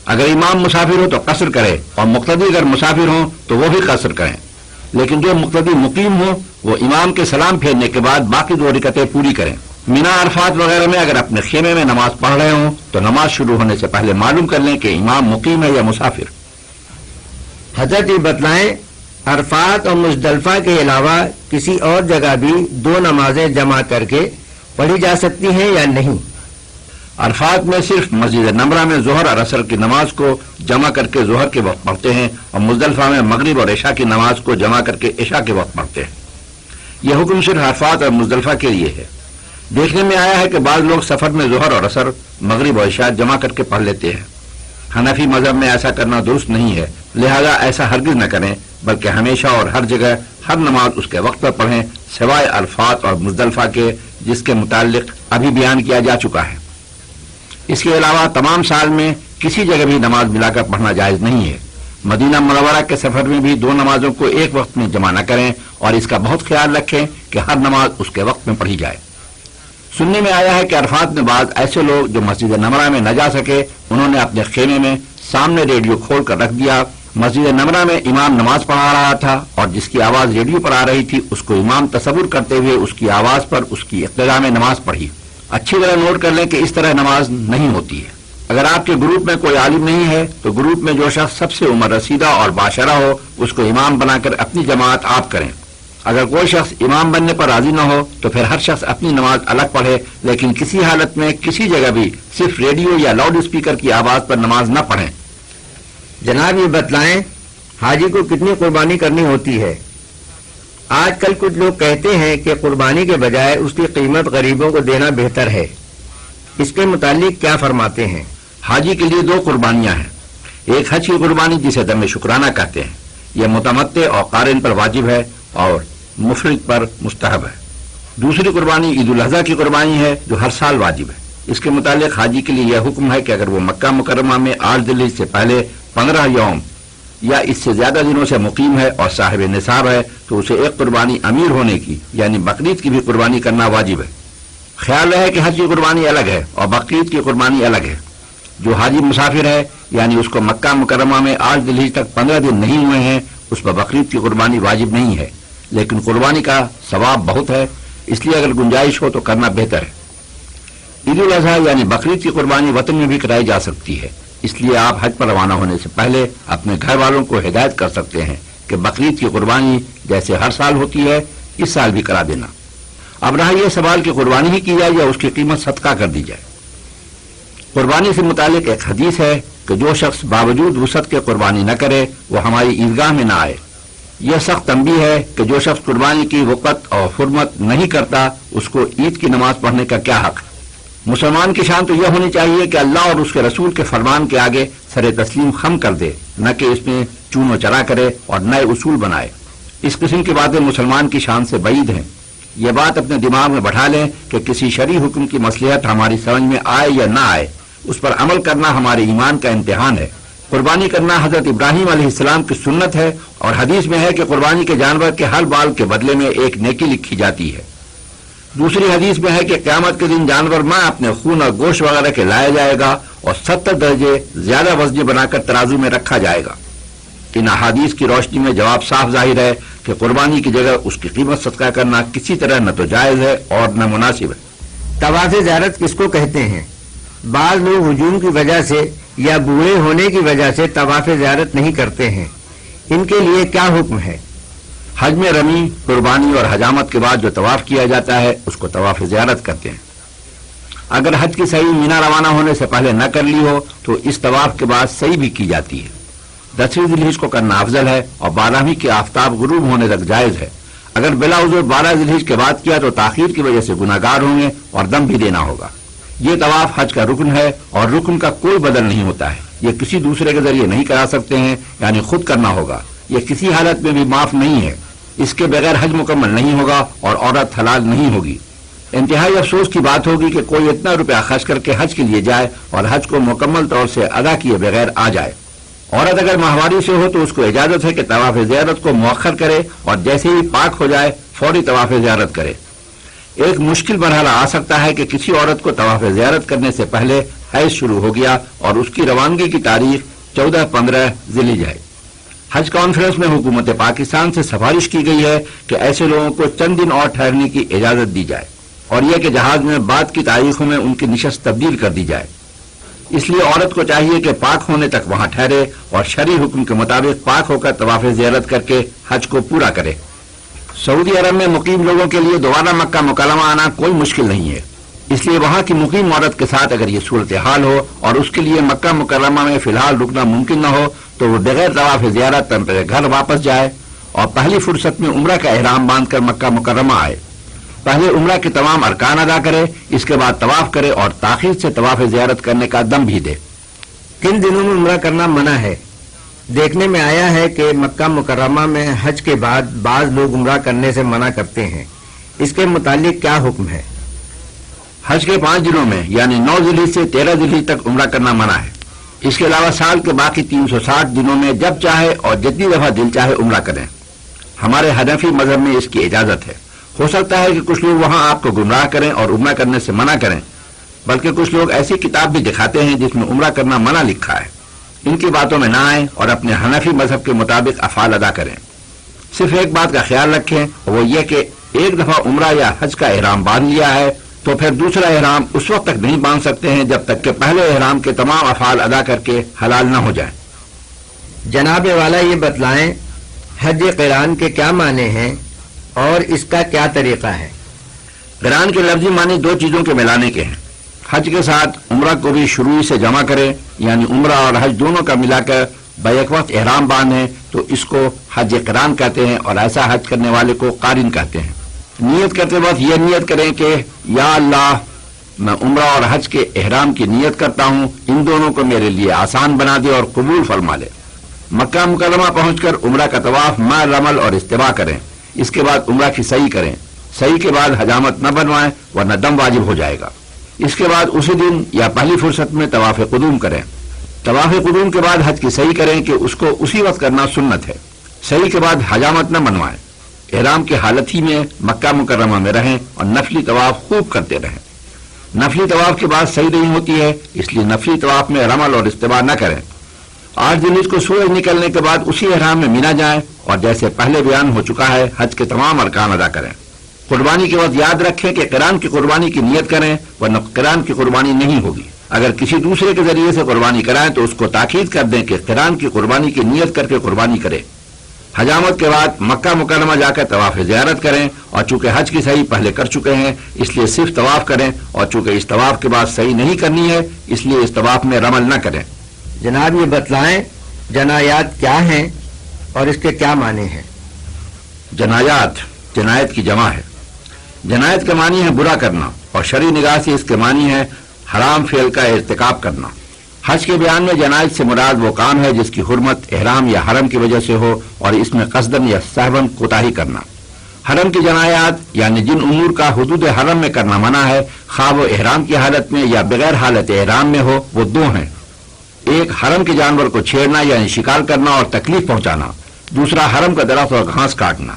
اگر امام مسافر ہو تو قصر کرے اور مقتدی اگر مسافر ہوں تو وہ بھی قصر کریں، لیکن جو مقتدی مقیم ہو وہ امام کے سلام پھیرنے کے بعد باقی 2 رکعتیں پوری کریں. مینا، عرفات وغیرہ میں اگر اپنے خیمے میں نماز پڑھ رہے ہوں تو نماز شروع ہونے سے پہلے معلوم کر لیں کہ امام مقیم ہے یا مسافر. حضرت یہ بتلائیں عرفات اور مزدلفہ کے علاوہ کسی اور جگہ بھی 2 نمازیں جمع کر کے پڑھی جا سکتی ہیں یا نہیں؟ عرفات میں صرف مسجد نمرہ میں ظہر اور عصر کی نماز کو جمع کر کے ظہر کے وقت پڑھتے ہیں اور مزدلفہ میں مغرب اور عشاء کی نماز کو جمع کر کے عشاء کے وقت پڑھتے ہیں. یہ حکم صرف عرفات اور مزدلفہ کے لیے ہے. دیکھنے میں آیا ہے کہ بعض لوگ سفر میں ظہر اور عصر، مغرب اور عشاء جمع کر کے پڑھ لیتے ہیں. حنفی مذہب میں ایسا کرنا درست نہیں ہے، لہذا ایسا ہرگز نہ کریں بلکہ ہمیشہ اور ہر جگہ ہر نماز اس کے وقت پر پڑھیں سوائے عرفات اور مزدلفہ کے، جس کے متعلق ابھی بیان کیا جا چکا ہے. اس کے علاوہ تمام سال میں کسی جگہ بھی نماز ملا کر پڑھنا جائز نہیں ہے. مدینہ منورہ کے سفر میں بھی 2 نمازوں کو ایک وقت میں جمع نہ کریں اور اس کا بہت خیال رکھیں کہ ہر نماز اس کے وقت میں پڑھی جائے. سننے میں آیا ہے کہ عرفات میں بعض ایسے لوگ جو مسجد نمرہ میں نہ جا سکے انہوں نے اپنے خیمے میں سامنے ریڈیو کھول کر رکھ دیا. مسجد نمرہ میں امام نماز پڑھا رہا تھا اور جس کی آواز ریڈیو پر آ رہی تھی اس کو امام تصور کرتے ہوئے اس کی آواز پر اس کی اقتدا میں نماز پڑھی. اچھی طرح نوٹ کر لیں کہ اس طرح نماز نہیں ہوتی ہے. اگر آپ کے گروپ میں کوئی عالم نہیں ہے تو گروپ میں جو شخص سب سے عمر رسیدہ اور باشرہ ہو اس کو امام بنا کر اپنی جماعت آپ کریں. اگر کوئی شخص امام بننے پر راضی نہ ہو تو پھر ہر شخص اپنی نماز الگ پڑھے، لیکن کسی حالت میں کسی جگہ بھی صرف ریڈیو یا لاؤڈ اسپیکر کی آواز پر نماز نہ پڑھیں. جناب یہ بتلائیں حاجی کو کتنی قربانی کرنی ہوتی ہے؟ آج کل کچھ لوگ کہتے ہیں کہ قربانی کے بجائے اس کی قیمت غریبوں کو دینا بہتر ہے، اس کے متعلق کیا فرماتے ہیں؟ حاجی کے لیے 2 قربانیاں ہیں. ایک حج کی قربانی جسے دم شکرانہ کہتے ہیں، یہ متمتع اور قارن پر واجب ہے اور مفرد پر مستحب ہے. دوسری قربانی عید الاضحیٰ کی قربانی ہے جو ہر سال واجب ہے. اس کے متعلق حاجی کے لیے یہ حکم ہے کہ اگر وہ مکہ مکرمہ میں 8 ذی الحجہ سے پہلے 15 یوم یا اس سے زیادہ دنوں سے مقیم ہے اور صاحب نصاب ہے تو اسے ایک قربانی امیر ہونے کی یعنی بقرعید کی بھی قربانی کرنا واجب ہے۔ خیال رہے کہ حج کی قربانی الگ ہے اور بقرعید کی قربانی الگ ہے۔ جو حاجی مسافر ہے یعنی اس کو مکہ مکرمہ میں 8 ذی الحجہ تک 15 دن نہیں ہوئے ہیں، اس پر بقرعید کی قربانی واجب نہیں ہے، لیکن قربانی کا ثواب بہت ہے، اس لیے اگر گنجائش ہو تو کرنا بہتر ہے۔ عید الاضحیٰ یعنی بقرعید کی قربانی وطن میں بھی کرائی جا سکتی ہے، اس لیے آپ حج پر روانہ ہونے سے پہلے اپنے گھر والوں کو ہدایت کر سکتے ہیں کہ بقرعید کی قربانی جیسے ہر سال ہوتی ہے اس سال بھی کرا دینا۔ اب رہا یہ سوال کہ قربانی ہی کی جائے یا اس کی قیمت صدقہ کر دی جائے۔ قربانی سے متعلق ایک حدیث ہے کہ جو شخص باوجود وسعت کے قربانی نہ کرے وہ ہماری عیدگاہ میں نہ آئے۔ یہ سخت تنبیہ ہے کہ جو شخص قربانی کی وقت اور حرمت نہیں کرتا اس کو عید کی نماز پڑھنے کا کیا حق ہے؟ مسلمان کی شان تو یہ ہونی چاہیے کہ اللہ اور اس کے رسول کے فرمان کے آگے سر تسلیم خم کر دے، نہ کہ اس میں چون و چرا کرے اور نئے اصول بنائے۔ اس قسم کی باتیں مسلمان کی شان سے بعید ہیں۔ یہ بات اپنے دماغ میں بٹھا لیں کہ کسی شرعی حکم کی مصلحت ہماری سمجھ میں آئے یا نہ آئے، اس پر عمل کرنا ہمارے ایمان کا امتحان ہے۔ قربانی کرنا حضرت ابراہیم علیہ السلام کی سنت ہے اور حدیث میں ہے کہ قربانی کے جانور کے ہر بال کے بدلے میں ایک نیکی لکھی جاتی ہے۔ دوسری حدیث میں ہے کہ قیامت کے دن جانور ماں اپنے خون اور گوشت وغیرہ کے لایا جائے گا اور 70 درجے زیادہ وزنی بنا کر ترازو میں رکھا جائے گا۔ ان احادیث کی روشنی میں جواب صاف ظاہر ہے کہ قربانی کی جگہ اس کی قیمت صدقہ کرنا کسی طرح نہ تو جائز ہے اور نہ مناسب ہے۔ طواف زیارت کس کو کہتے ہیں؟ بعض لوگ ہجوم کی وجہ سے یا بوڑھے ہونے کی وجہ سے طواف زیارت نہیں کرتے ہیں، ان کے لیے کیا حکم ہے؟ حج میں رمی، قربانی اور حجامت کے بعد جو طواف کیا جاتا ہے اس کو طواف زیارت کہتے ہیں۔ اگر حج کی صحیح مینا روانہ ہونے سے پہلے نہ کر لی ہو تو اس طواف کے بعد صحیح بھی کی جاتی ہے۔ 10ویں ذی الحجہ کو کرنا افضل ہے اور 12ویں کے آفتاب غروب ہونے تک جائز ہے۔ اگر بلا عذر 12 ذی الحجہ کے بعد کیا تو تاخیر کی وجہ سے گناہگار ہوں گے اور دم بھی دینا ہوگا۔ یہ طواف حج کا رکن ہے اور رکن کا کوئی بدل نہیں ہوتا ہے، یہ کسی دوسرے کے ذریعے نہیں کرا سکتے ہیں، یعنی خود کرنا ہوگا۔ یہ کسی حالت میں بھی معاف نہیں ہے، اس کے بغیر حج مکمل نہیں ہوگا اور عورت حلال نہیں ہوگی۔ انتہائی افسوس کی بات ہوگی کہ کوئی اتنا روپیہ خرچ کر کے حج کے لیے جائے اور حج کو مکمل طور سے ادا کیے بغیر آ جائے۔ عورت اگر ماہواری سے ہو تو اس کو اجازت ہے کہ طواف زیارت کو مؤخر کرے اور جیسے ہی پاک ہو جائے فوری طواف زیارت کرے۔ ایک مشکل مرحلہ آ سکتا ہے کہ کسی عورت کو طواف زیارت کرنے سے پہلے حیض شروع ہو گیا اور اس کی روانگی کی تاریخ 14-15 ذی الحجہ ہے۔ حج کانفرنس میں حکومت پاکستان سے سفارش کی گئی ہے کہ ایسے لوگوں کو چند دن اور ٹھہرنے کی اجازت دی جائے اور یہ کہ جہاز میں بعد کی تاریخوں میں ان کی نشست تبدیل کر دی جائے۔ اس لیے عورت کو چاہیے کہ پاک ہونے تک وہاں ٹھہرے اور شرعی حکم کے مطابق پاک ہو کر طواف زیارت کر کے حج کو پورا کرے۔ سعودی عرب میں مقیم لوگوں کے لیے دوبارہ مکہ مکرمہ آنا کوئی مشکل نہیں ہے، اس لیے وہاں کی مقیم عورت کے ساتھ اگر یہ صورتحال ہو اور اس کے لیے مکہ مکرمہ میں فی الحال رکنا ممکن نہ ہو تو وہ بغیر طواف زیارت اپنے گھر واپس جائے اور پہلی فرصت میں عمرہ کا احرام باندھ کر مکہ مکرمہ آئے۔ پہلے عمرہ کے تمام ارکان ادا کرے، اس کے بعد طواف کرے اور تاخیر سے طواف زیارت کرنے کا دم بھی دے۔ کن دنوں میں عمرہ کرنا منع ہے؟ دیکھنے میں آیا ہے کہ مکہ مکرمہ میں حج کے بعد بعض لوگ عمرہ کرنے سے منع کرتے ہیں، اس کے متعلق کیا حکم ہے؟ حج کے 5 دنوں میں یعنی 9 ذی الحجہ سے 13 ذی الحجہ تک عمرہ کرنا منع ہے۔ اس کے علاوہ سال کے باقی 360 دنوں میں جب چاہے اور جتنی دفعہ دل چاہے عمرہ کریں۔ ہمارے حنفی مذہب میں اس کی اجازت ہے۔ ہو سکتا ہے کہ کچھ لوگ وہاں آپ کو گمراہ کریں اور عمرہ کرنے سے منع کریں، بلکہ کچھ لوگ ایسی کتاب بھی دکھاتے ہیں جس میں عمرہ کرنا منع لکھا ہے۔ ان کی باتوں میں نہ آئیں اور اپنے حنفی مذہب کے مطابق افعال ادا کریں۔ صرف ایک بات کا خیال رکھیں وہ یہ کہ ایک دفعہ عمرہ یا حج کا احرام باندھ لیا ہے تو پھر دوسرا احرام اس وقت تک نہیں باندھ سکتے ہیں جب تک کہ پہلے احرام کے تمام افعال ادا کر کے حلال نہ ہو جائیں۔ جناب والا یہ بتلائیں حج قران کے کیا معنی ہیں اور اس کا کیا طریقہ ہے؟ قران کے لفظی معنی 2 چیزوں کے ملانے کے ہیں۔ حج کے ساتھ عمرہ کو بھی شروع سے جمع کریں، یعنی عمرہ اور حج دونوں کا ملا کر بیک وقت احرام باندھیں تو اس کو حج قران کہتے ہیں اور ایسا حج کرنے والے کو قارن کہتے ہیں۔ نیت کرتے وقت یہ نیت کریں کہ یا اللہ میں عمرہ اور حج کے احرام کی نیت کرتا ہوں، ان دونوں کو میرے لیے آسان بنا دے اور قبول فرما لے۔ مکہ مکرمہ پہنچ کر عمرہ کا طواف مع رمل اور استباء کریں، اس کے بعد عمرہ کی صحیح کریں، صحیح کے بعد حجامت نہ بنوائیں ورنہ دم واجب ہو جائے گا۔ اس کے بعد اسی دن یا پہلی فرصت میں طواف قدوم کریں۔ طواف قدوم کے بعد حج کی صحیح کریں کہ اس کو اسی وقت کرنا سنت ہے. صحیح کے بعد حجامت نہ بنوائیں. احرام کی حالت ہی میں مکہ مکرمہ میں رہیں اور نفلی طواف خوب کرتے رہیں. نفلی طواف کے بعد صحیح نہیں ہوتی ہے، اس لیے نفلی طواف میں رمل اور استوا نہ کریں. 8 ذی الحجہ کو سورج نکلنے کے بعد اسی احرام میں مینا جائیں اور جیسے پہلے بیان ہو چکا ہے حج کے تمام ارکان ادا کریں. قربانی کے وقت یاد رکھیں کہ قران کی قربانی کی نیت کریں ورنہ قران کی قربانی نہیں ہوگی. اگر کسی دوسرے کے ذریعے سے قربانی کرائیں تو اس کو تاکید کر دیں کہ قران کی قربانی کی نیت کر کے قربانی کرے. حجامت کے بعد مکہ مکرمہ جا کر طواف زیارت کریں اور چونکہ حج کی صحیح پہلے کر چکے ہیں اس لیے صرف طواف کریں اور چونکہ اس طواف کے بعد صحیح نہیں کرنی ہے اس لیے اس طواف میں رمل نہ کریں. جناب یہ بتلائیں جنایات کیا ہیں اور اس کے کیا معنی ہیں؟ جنایات جنایت کی جمع ہے. جنایت کا معنی ہے برا کرنا اور شرعی نگاہ سے اس کے معنی ہے حرام فعل کا ارتکاب کرنا. حج کے بیان میں جنایت سے مراد وہ کام ہے جس کی حرمت احرام یا حرم کی وجہ سے ہو اور اس میں قصدن یا سہون کوتاہی کرنا. حرم کی جنایات یعنی جن امور کا حدود حرم میں کرنا منع ہے خواہ وہ احرام کی حالت میں یا بغیر حالت احرام میں ہو وہ دو ہیں. ایک حرم کے جانور کو چھیڑنا یعنی شکار کرنا اور تکلیف پہنچانا، دوسرا حرم کا درخت اور گھاس کاٹنا.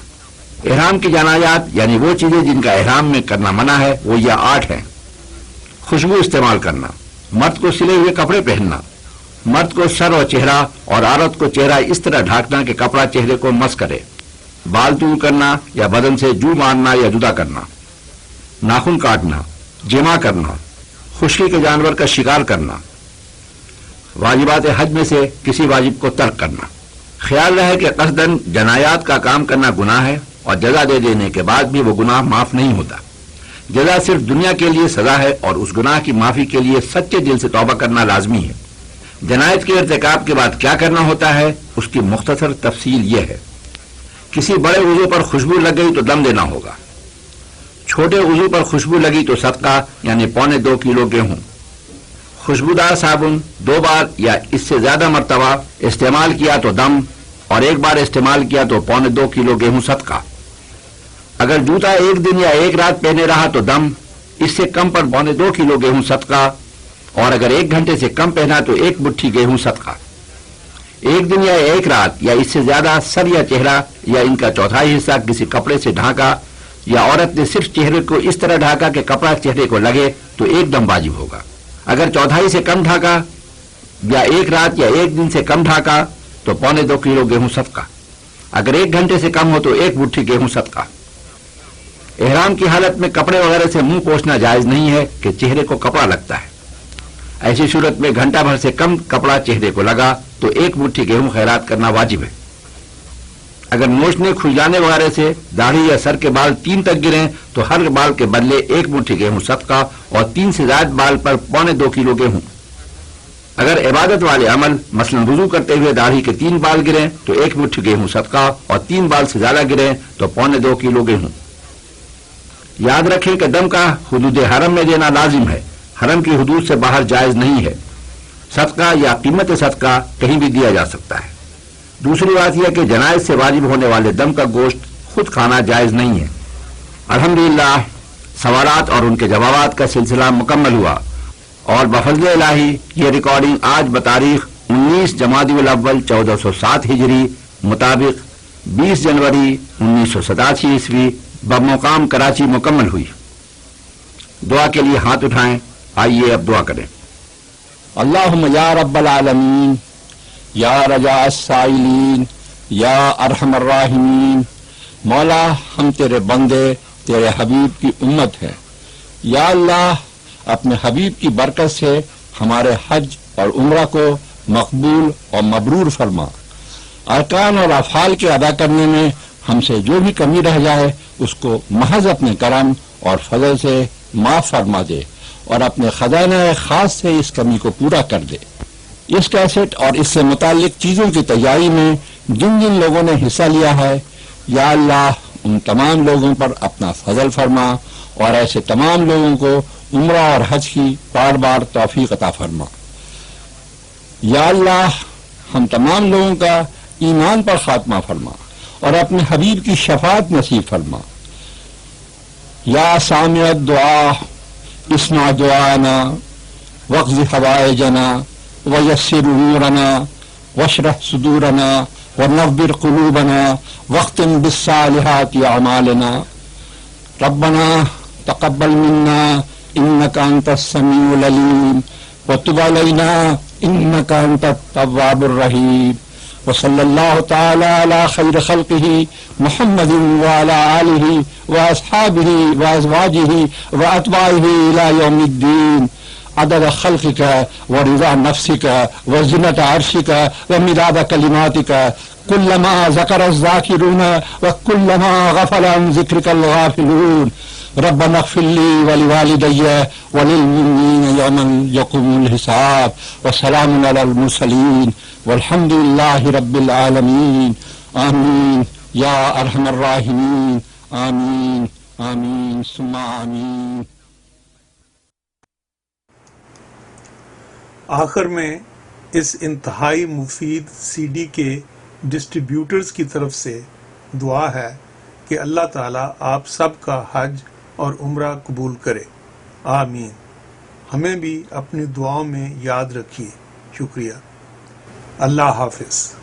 احرام کی جنایات یعنی وہ چیزیں جن کا احرام میں کرنا منع ہے وہ یہ 8 ہیں. خوشبو استعمال کرنا، مرد کو سلے ہوئے کپڑے پہننا، مرد کو سر اور چہرہ اور عورت کو چہرہ اس طرح ڈھانکنا کہ کپڑا چہرے کو مس کرے، بال دور کرنا یا بدن سے جو مارنا یا جدا کرنا، ناخن کاٹنا، جمع کرنا، خشکی کے جانور کا شکار کرنا، واجبات حج میں سے کسی واجب کو ترک کرنا. خیال رہے کہ قصدن جنایات کا کام کرنا گناہ ہے اور جزا دے دینے کے بعد بھی وہ گناہ معاف نہیں ہوتا. جزا صرف دنیا کے لیے سزا ہے اور اس گناہ کی معافی کے لیے سچے دل سے توبہ کرنا لازمی ہے. جنایت کے ارتکاب کے بعد کیا کرنا ہوتا ہے اس کی مختصر تفصیل یہ ہے. کسی بڑے عضو پر خوشبو لگ گئی تو دم دینا ہوگا. چھوٹے عضو پر خوشبو لگی تو صدقہ یعنی 2.25 کلو گیہوں. خوشبودار صابن 2 بار یا اس سے زیادہ مرتبہ استعمال کیا تو دم اور 1 بار استعمال کیا تو 2.25 کلو گیہوں صدقہ. اگر جوتا 1 دن یا 1 رات پہنے رہا تو دم، اس سے کم پر 2.25 کلو گیہوں صدقہ اور اگر 1 گھنٹے سے کم پہنا تو 1 مٹھی گیہوں صدقہ. 1 دن یا 1 رات یا اس سے زیادہ سر یا چہرہ یا ان کا چوتھائی حصہ کسی کپڑے سے ڈھانکا یا عورت نے صرف چہرے کو اس طرح ڈھانکا کہ کپڑا چہرے کو لگے تو 1 دم واجب ہوگا. اگر چوتھائی سے کم ڈھانکا یا 1 رات یا 1 دن سے کم ڈھانکا تو 2.25 کلو گیہوں صدقہ. اگر 1 گھنٹے سے کم ہو تو 1 مٹھی گیہوں صدقہ. احرام کی حالت میں کپڑے وغیرہ سے منہ پوچھنا جائز نہیں ہے کہ چہرے کو کپڑا لگتا ہے. ایسی صورت میں گھنٹہ بھر سے کم کپڑا چہرے کو لگا تو 1 مٹھی گیہوں خیرات کرنا واجب ہے. اگر نوچنے کھجلانے وغیرہ سے داڑھی یا سر کے بال 3 تک گریں تو ہر بال کے بدلے 1 مٹھی گیہوں صدقہ اور 3 سے زائد بال پر 2.25 کلو گیہوں. اگر عبادت والے عمل مثلا وضو کرتے ہوئے داڑھی کے 3 بال گریں تو 1 مٹھی گیہوں صدقہ اور 3 بال سے زیادہ گریں تو 2.25 کلو گیہوں. یاد رکھیں کہ دم کا حدود حرم میں دینا لازم ہے، حرم کی حدود سے باہر جائز نہیں ہے. صدقہ یا قیمت صدقہ کہیں بھی دیا جا سکتا ہے. دوسری بات یہ کہ جنایت سے واجب ہونے والے دم کا گوشت خود کھانا جائز نہیں ہے. الحمدللہ سوالات اور ان کے جوابات کا سلسلہ مکمل ہوا اور بفضل الہی یہ ریکارڈنگ آج بتاریخ 19 جمادی الاول 1407 ہجری مطابق 20 جنوری 1987 عیسوی بمقام کراچی مکمل ہوئی. دعا کے لیے ہاتھ اٹھائیں. آئیے اب دعا کریں. اللہم یا رب العالمین، یا رجاء السائلین، یا ارحم الراحمین. مولا ہم تیرے بندے تیرے حبیب کی امت ہے. یا اللہ اپنے حبیب کی برکت سے ہمارے حج اور عمرہ کو مقبول اور مبرور فرما. ارکان اور افعال کے ادا کرنے میں ہم سے جو بھی کمی رہ جائے اس کو محض اپنے کرم اور فضل سے معاف فرما دے اور اپنے خزانہ خاص سے اس کمی کو پورا کر دے. اس کیسٹ اور اس سے متعلق چیزوں کی تیاری میں جن جن لوگوں نے حصہ لیا ہے یا اللہ ان تمام لوگوں پر اپنا فضل فرما اور ایسے تمام لوگوں کو عمرہ اور حج کی بار بار توفیق عطا فرما. یا اللہ ہم تمام لوگوں کا ایمان پر خاتمہ فرما اور اپنے حبیب کی شفاعت نصیب فرما. یا سامع الدعا اسمع دعانا واقض حوائجنا ويسر أمورنا واشرح صدورنا ونور قلوبنا واختم بالصالحات أعمالنا. ربنا تقبل منا إنك أنت السميع العليم وتب علينا إنك أنت التواب الرحيم. وصلى الله تعالى على خير خلقه محمد وعلى آله وأصحابه وأزواجه وأتباعه إلى يوم الدين عدد خلقك ورضا نفسك وزنة عرشك ومداد كلماتك كلما ذكر الذاكرون وكلما غفل عن ذكرك الغافلون. ربنا اغفر لي ولوالدي وللمؤمنين يوم يقوم الحساب. وسلام على المرسلين والحمد لله رب العالمين. آمين يا أرحم الراحمين. آمين آمين ثم آمين. آخر میں اس انتہائی مفید سی ڈی کے ڈسٹریبیوٹرز کی طرف سے دعا ہے کہ اللہ تعالیٰ آپ سب کا حج اور عمرہ قبول کرے. آمین. ہمیں بھی اپنی دعاؤں میں یاد رکھیے. شکریہ. اللہ حافظ.